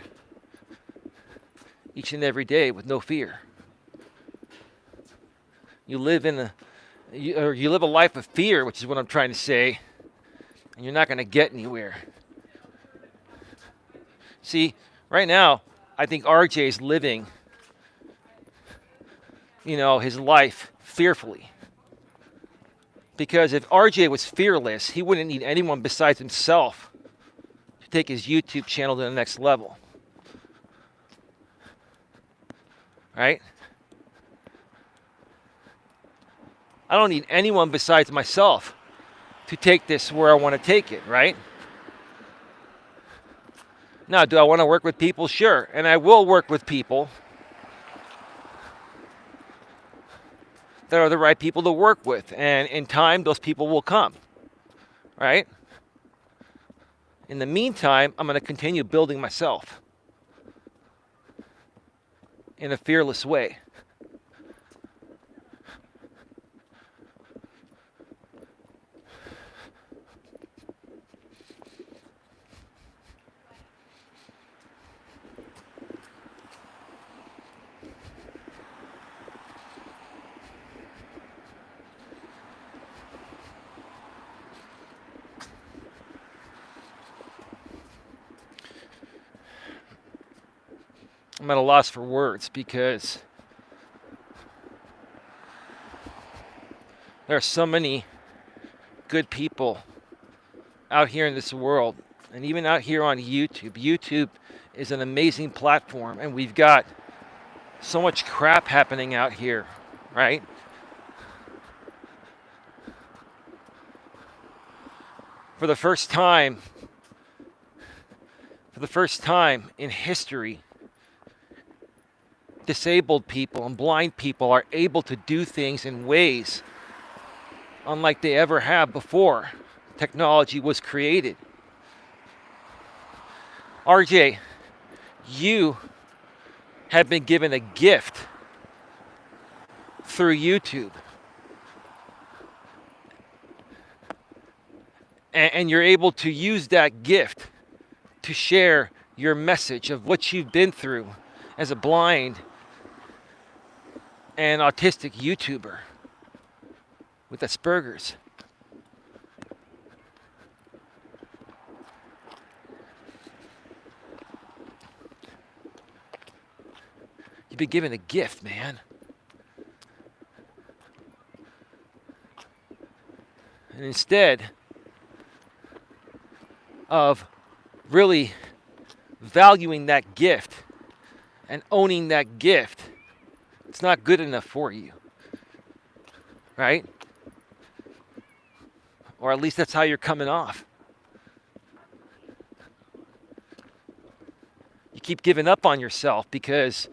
Speaker 1: each and every day with no fear. You live you live a life of fear, which is what I'm trying to say, and you're not going to get anywhere. See, right now, I think RJ is living his life fearfully. Because if RJ was fearless, he wouldn't need anyone besides himself to take his YouTube channel to the next level. Right? I don't need anyone besides myself to take this where I want to take it, right? Now, do I want to work with people? Sure. And I will work with people that are the right people to work with. And in time, those people will come, right? In the meantime, I'm going to continue building myself in a fearless way. I'm at a loss for words because there are so many good people out here in this world, and even out here on YouTube. YouTube is an amazing platform, and we've got so much crap happening out here, right? For the first time in history, disabled people and blind people are able to do things in ways unlike they ever have before technology was created. RJ, you have been given a gift through YouTube. And you're able to use that gift to share your message of what you've been through as a blind and autistic YouTuber with Asperger's. You've been given a gift, man. And instead of really valuing that gift and owning that gift, it's not good enough for you, right? Or at least that's how you're coming off. You keep giving up on yourself because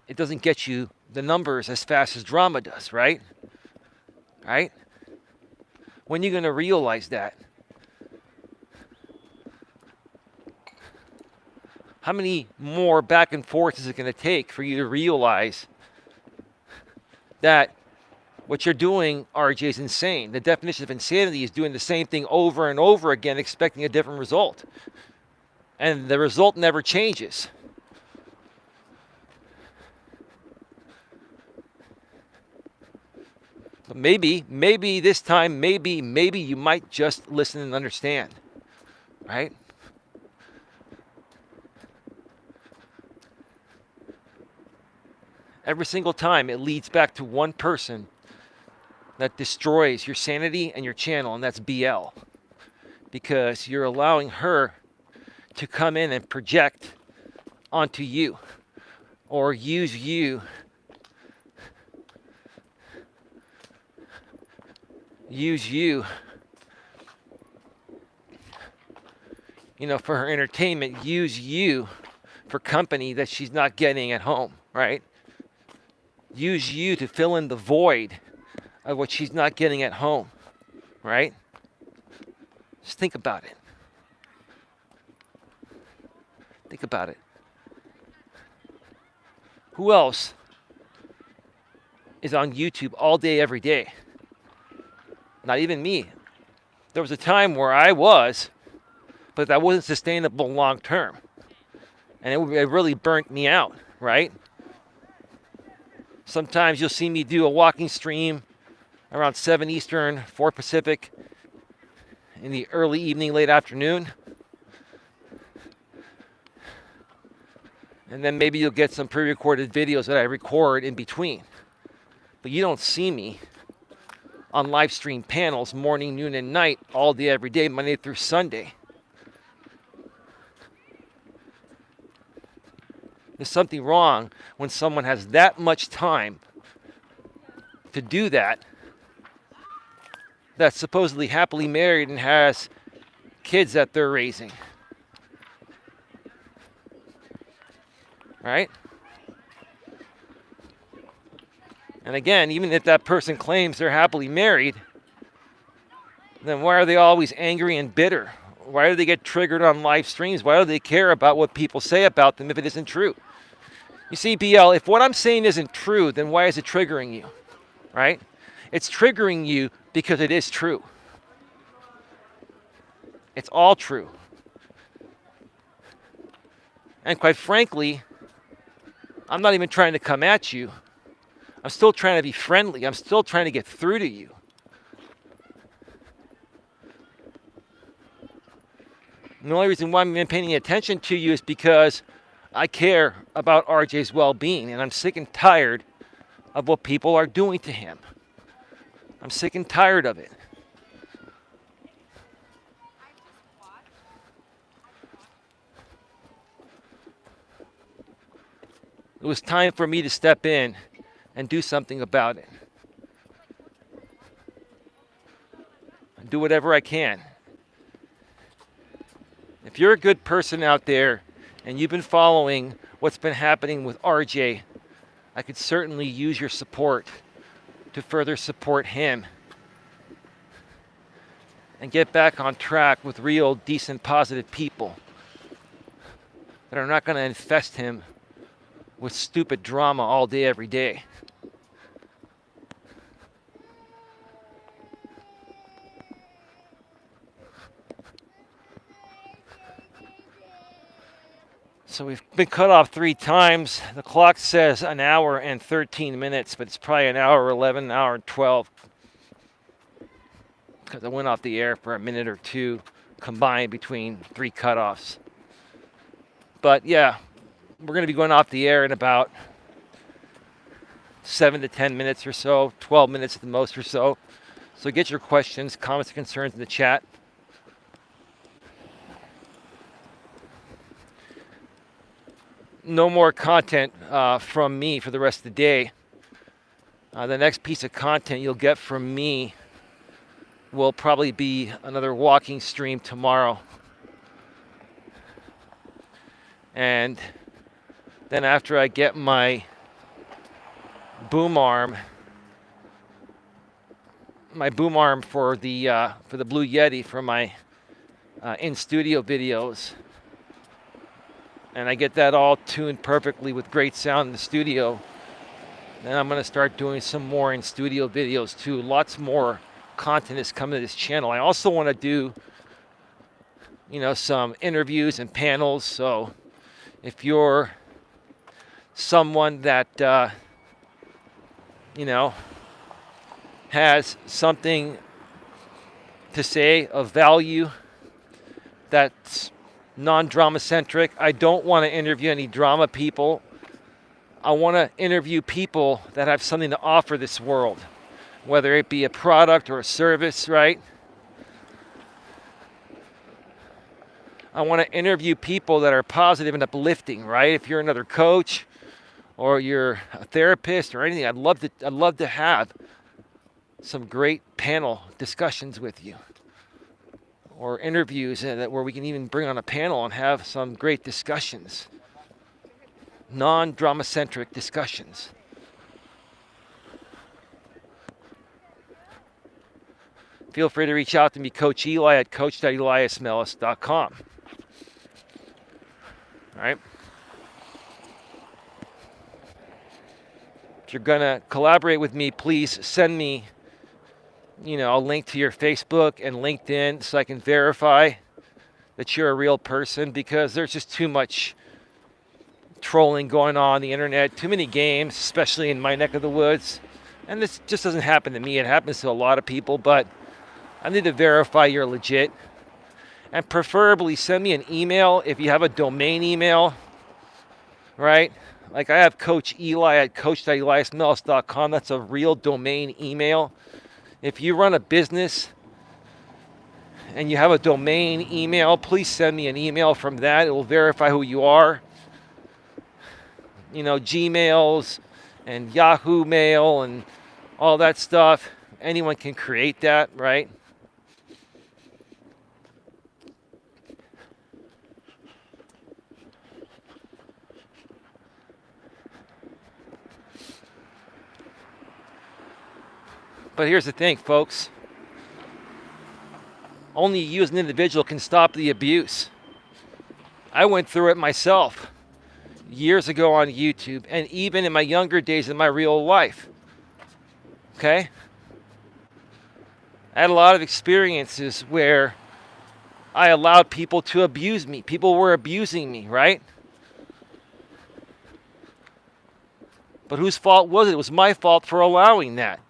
Speaker 1: it doesn't get you the numbers as fast as drama does, right? Right? When are you going to realize that? How many more back and forth is it going to take for you to realize that what you're doing, RJ, is insane? The definition of insanity is doing the same thing over and over again, expecting a different result. And the result never changes. But maybe this time, maybe you might just listen and understand, right? Every single time it leads back to one person that destroys your sanity and your channel, and that's BL. Because you're allowing her to come in and project onto you or use you for her entertainment, use you for company that she's not getting at home, right? Use you to fill in the void of what she's not getting at home, right? Just think about it. Think about it. Who else is on YouTube all day, every day? Not even me. There was a time where I was, but that wasn't sustainable long term. And it really burnt me out, right? Sometimes you'll see me do a walking stream around 7 Eastern, 4 Pacific in the early evening, late afternoon. And then maybe you'll get some pre-recorded videos that I record in between. but you don't see me on live stream panels morning, noon, and night all day, every day, Monday through Sunday. There's something wrong when someone has that much time to do that, that's supposedly happily married and has kids that they're raising. Right? And again, even if that person claims they're happily married, then why are they always angry and bitter? Why do they get triggered on live streams? Why do they care about what people say about them if it isn't true? You see, BL, if what I'm saying isn't true, then why is it triggering you? Right? It's triggering you because it is true. It's all true. And quite frankly, I'm not even trying to come at you. I'm still trying to be friendly. I'm still trying to get through to you. And the only reason why I'm even paying attention to you is because I care about RJ's well-being, and I'm sick and tired of what people are doing to him. I'm sick and tired of it. It was time for me to step in and do something about it. Do whatever I can. If you're a good person out there and you've been following what's been happening with RJ, I could certainly use your support to further support him and get back on track with real, decent, positive people that are not going to infest him with stupid drama all day, every day. So we've been cut off 3 times. The clock says an hour and 13 minutes, but it's probably an hour 11, an hour 12. Because I went off the air for a minute or two combined between 3 cutoffs. But yeah, we're going to be going off the air in about 7 to 10 minutes or so, 12 minutes at the most or so. So get your questions, comments, and concerns in the chat. No more content from me for the rest of the day. The next piece of content you'll get from me will probably be another walking stream tomorrow. And then after I get my boom arm for the Blue Yeti for my in-studio videos, and I get that all tuned perfectly with great sound in the studio, then I'm going to start doing some more in-studio videos too. Lots more content is coming to this channel. I also want to do, some interviews and panels. So if you're someone that, has something to say of value that's non-drama centric. I don't want to interview any drama people. I want to interview people that have something to offer this world, whether it be a product or a service, right? I want to interview people that are positive and uplifting, right? If you're another coach or you're a therapist or anything, I'd love to have some great panel discussions with you, or interviews where we can even bring on a panel and have some great discussions. Non-drama-centric discussions. Feel free to reach out to me, Coach Eli, at coach.eliasmelas.com. All right? If you're going to collaborate with me, please send me a link to your Facebook and LinkedIn so I can verify that you're a real person, because there's just too much trolling going on the internet, too many games, especially in my neck of the woods. And this just doesn't happen to me. It happens to a lot of people, but I need to verify you're legit. And preferably send me an email if you have a domain email, right? Like I have Coach Eli at coach.eliasmelas.com. That's a real domain email. If you run a business and you have a domain email, please send me an email from that. It will verify who you are. You know, Gmails and Yahoo Mail and all that stuff. Anyone can create that, right? But here's the thing, folks. Only you as an individual can stop the abuse. I went through it myself years ago on YouTube and even in my younger days in my real life. Okay? I had a lot of experiences where I allowed people to abuse me. People were abusing me, right? But whose fault was it? It was my fault for allowing that.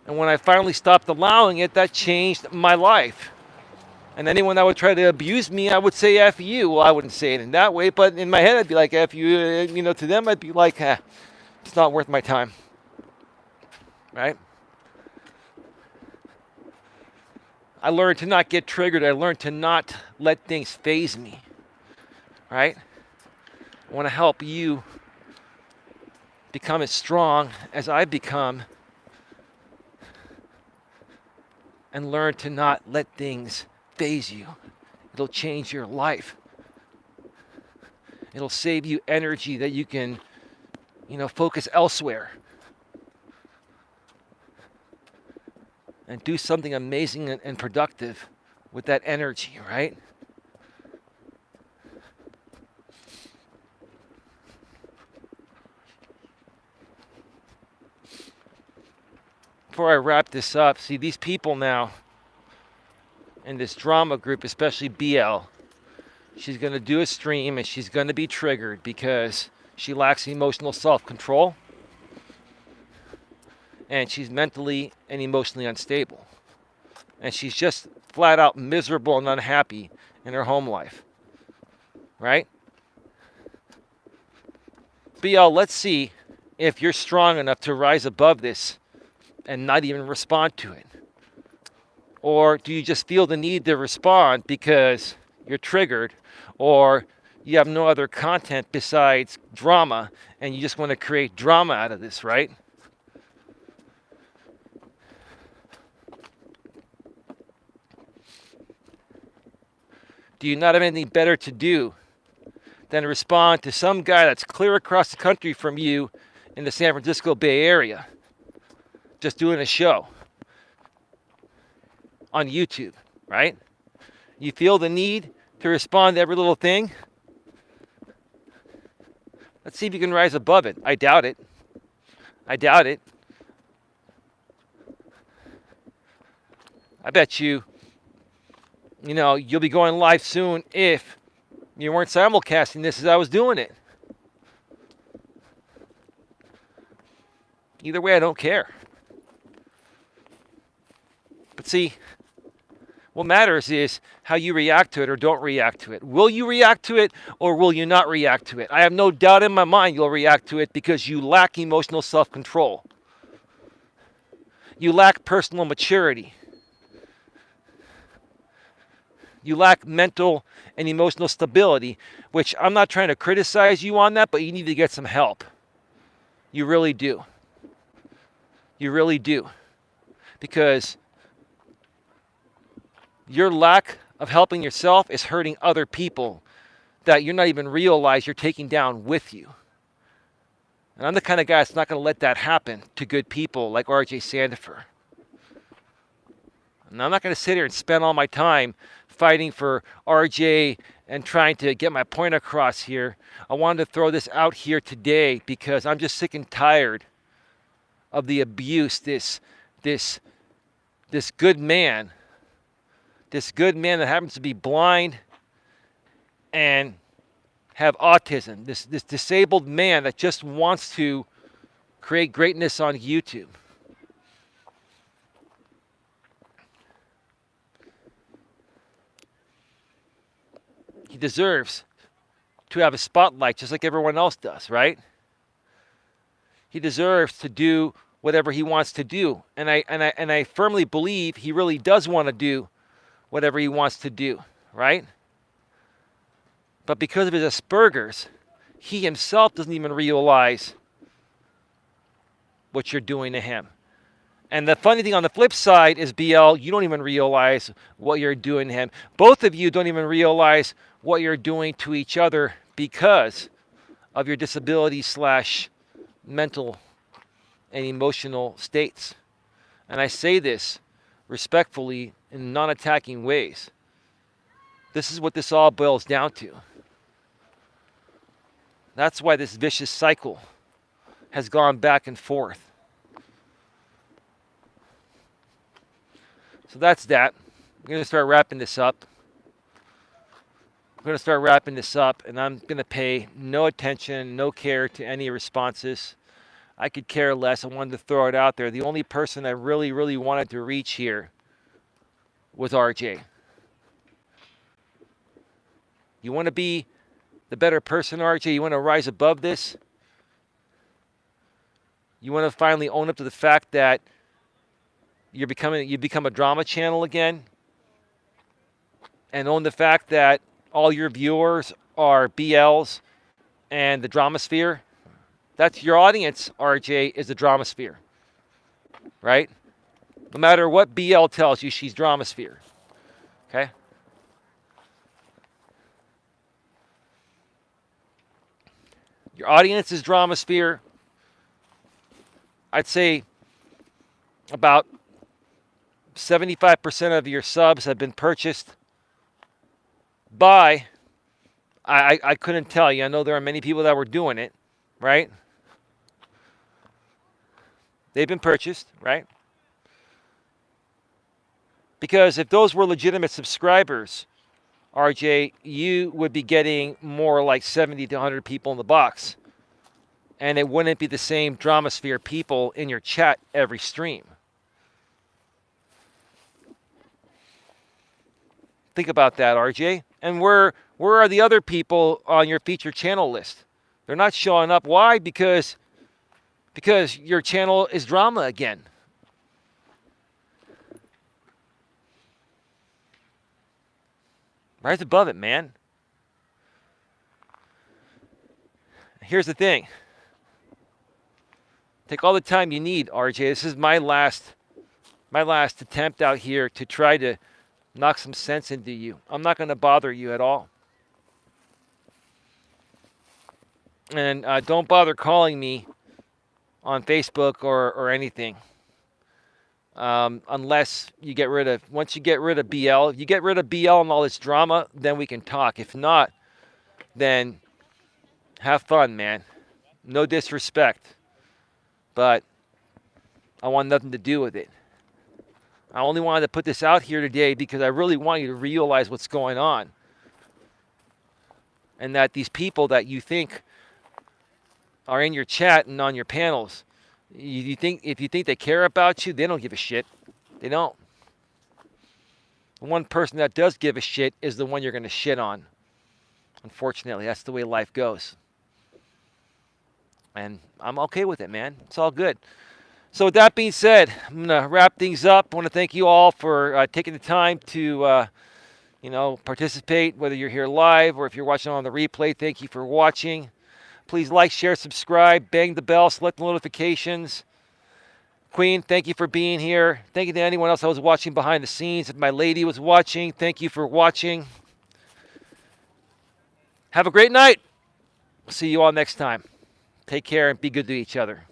Speaker 1: And when I finally stopped allowing it, that changed my life. And anyone that would try to abuse me, I would say F you. Well, I wouldn't say it in that way, but in my head, I'd be like, F you. You know, to them, I'd be like, it's not worth my time. Right? I learned to not get triggered. I learned to not let things faze me. Right? I want to help you become as strong as I've become and learn to not let things faze you. It'll change your life. It'll save you energy that you can, focus elsewhere and do something amazing and productive with that energy, right? Before I wrap this up, see these people now in this drama group, especially BL, she's going to do a stream and she's going to be triggered because she lacks emotional self-control and she's mentally and emotionally unstable. And she's just flat out miserable and unhappy in her home life, right? BL, let's see if you're strong enough to rise above this and not even respond to it. Or do you just feel the need to respond because you're triggered or you have no other content besides drama and you just want to create drama out of this, right? Do you not have anything better to do than to respond to some guy that's clear across the country from you in the San Francisco Bay Area, just doing a show on YouTube, right? You feel the need to respond to every little thing? Let's see if you can rise above it. I doubt it. I doubt it. I bet you'll be going live soon if you weren't simulcasting this as I was doing it. Either way, I don't care. But see, what matters is how you react to it or don't react to it. Will you react to it or will you not react to it? I have no doubt in my mind you'll react to it because you lack emotional self-control. You lack personal maturity. You lack mental and emotional stability, which I'm not trying to criticize you on that, but you need to get some help. You really do. You really do. Because your lack of helping yourself is hurting other people that you're not even realize you're taking down with you. And I'm the kind of guy that's not going to let that happen to good people like RJ Sandefur. And I'm not going to sit here and spend all my time fighting for RJ and trying to get my point across here. I wanted to throw this out here today because I'm just sick and tired of the abuse this good man that happens to be blind and have autism, this disabled man that just wants to create greatness on YouTube. He deserves to have a spotlight just like everyone else does, right? He deserves to do whatever he wants to do. And I firmly believe he really does want to do whatever he wants to do, right? But because of his Asperger's, he himself doesn't even realize what you're doing to him. And the funny thing on the flip side is, BL, you don't even realize what you're doing to him. Both of you don't even realize what you're doing to each other because of your disability / mental and emotional states. And I say this respectfully in non-attacking ways. This is what this all boils down to. That's why this vicious cycle has gone back and forth. So that's that. I'm going to start wrapping this up. And I'm going to pay no attention, no care to any responses. I could care less. I wanted to throw it out there. The only person I really, really wanted to reach here was RJ. You want to be the better person, RJ? You want to rise above this? You want to finally own up to the fact that you've become a drama channel again, and own the fact that all your viewers are BLs and the drama sphere? That's your audience, RJ, is the drama sphere, right? No matter what BL tells you, she's drama sphere, okay? Your audience is drama sphere. I'd say about 75% of your subs have been purchased by, I couldn't tell you. I know there are many people that were doing it, right? They've been purchased, right? Because if those were legitimate subscribers, RJ, you would be getting more like 70 to 100 people in the box. And it wouldn't be the same drama sphere people in your chat every stream. Think about that, RJ. And where are the other people on your featured channel list? They're not showing up. Why? Because your channel is drama again. Rise above it, man. Here's the thing. Take all the time you need, RJ. This is my last attempt out here to try to knock some sense into you. I'm not going to bother you at all. And don't bother calling me on Facebook or anything. Unless you get rid of, once you get rid of BL, if you get rid of BL and all this drama, then we can talk. If not, then have fun, man. No disrespect. But I want nothing to do with it. I only wanted to put this out here today because I really want you to realize what's going on. And that these people that you think are in your chat and on your panels, if you think they care about you, they don't give a shit. They don't. The one person that does give a shit is the one you're going to shit on. Unfortunately, that's the way life goes. And I'm okay with it, man. It's all good. So with that being said, I'm going to wrap things up. I want to thank you all for taking the time to, participate, whether you're here live or if you're watching on the replay. Thank you for watching. Please like, share, subscribe, bang the bell, select the notifications. Queen, thank you for being here. Thank you to anyone else that was watching behind the scenes. If my lady was watching, thank you for watching. Have a great night. See you all next time. Take care and be good to each other.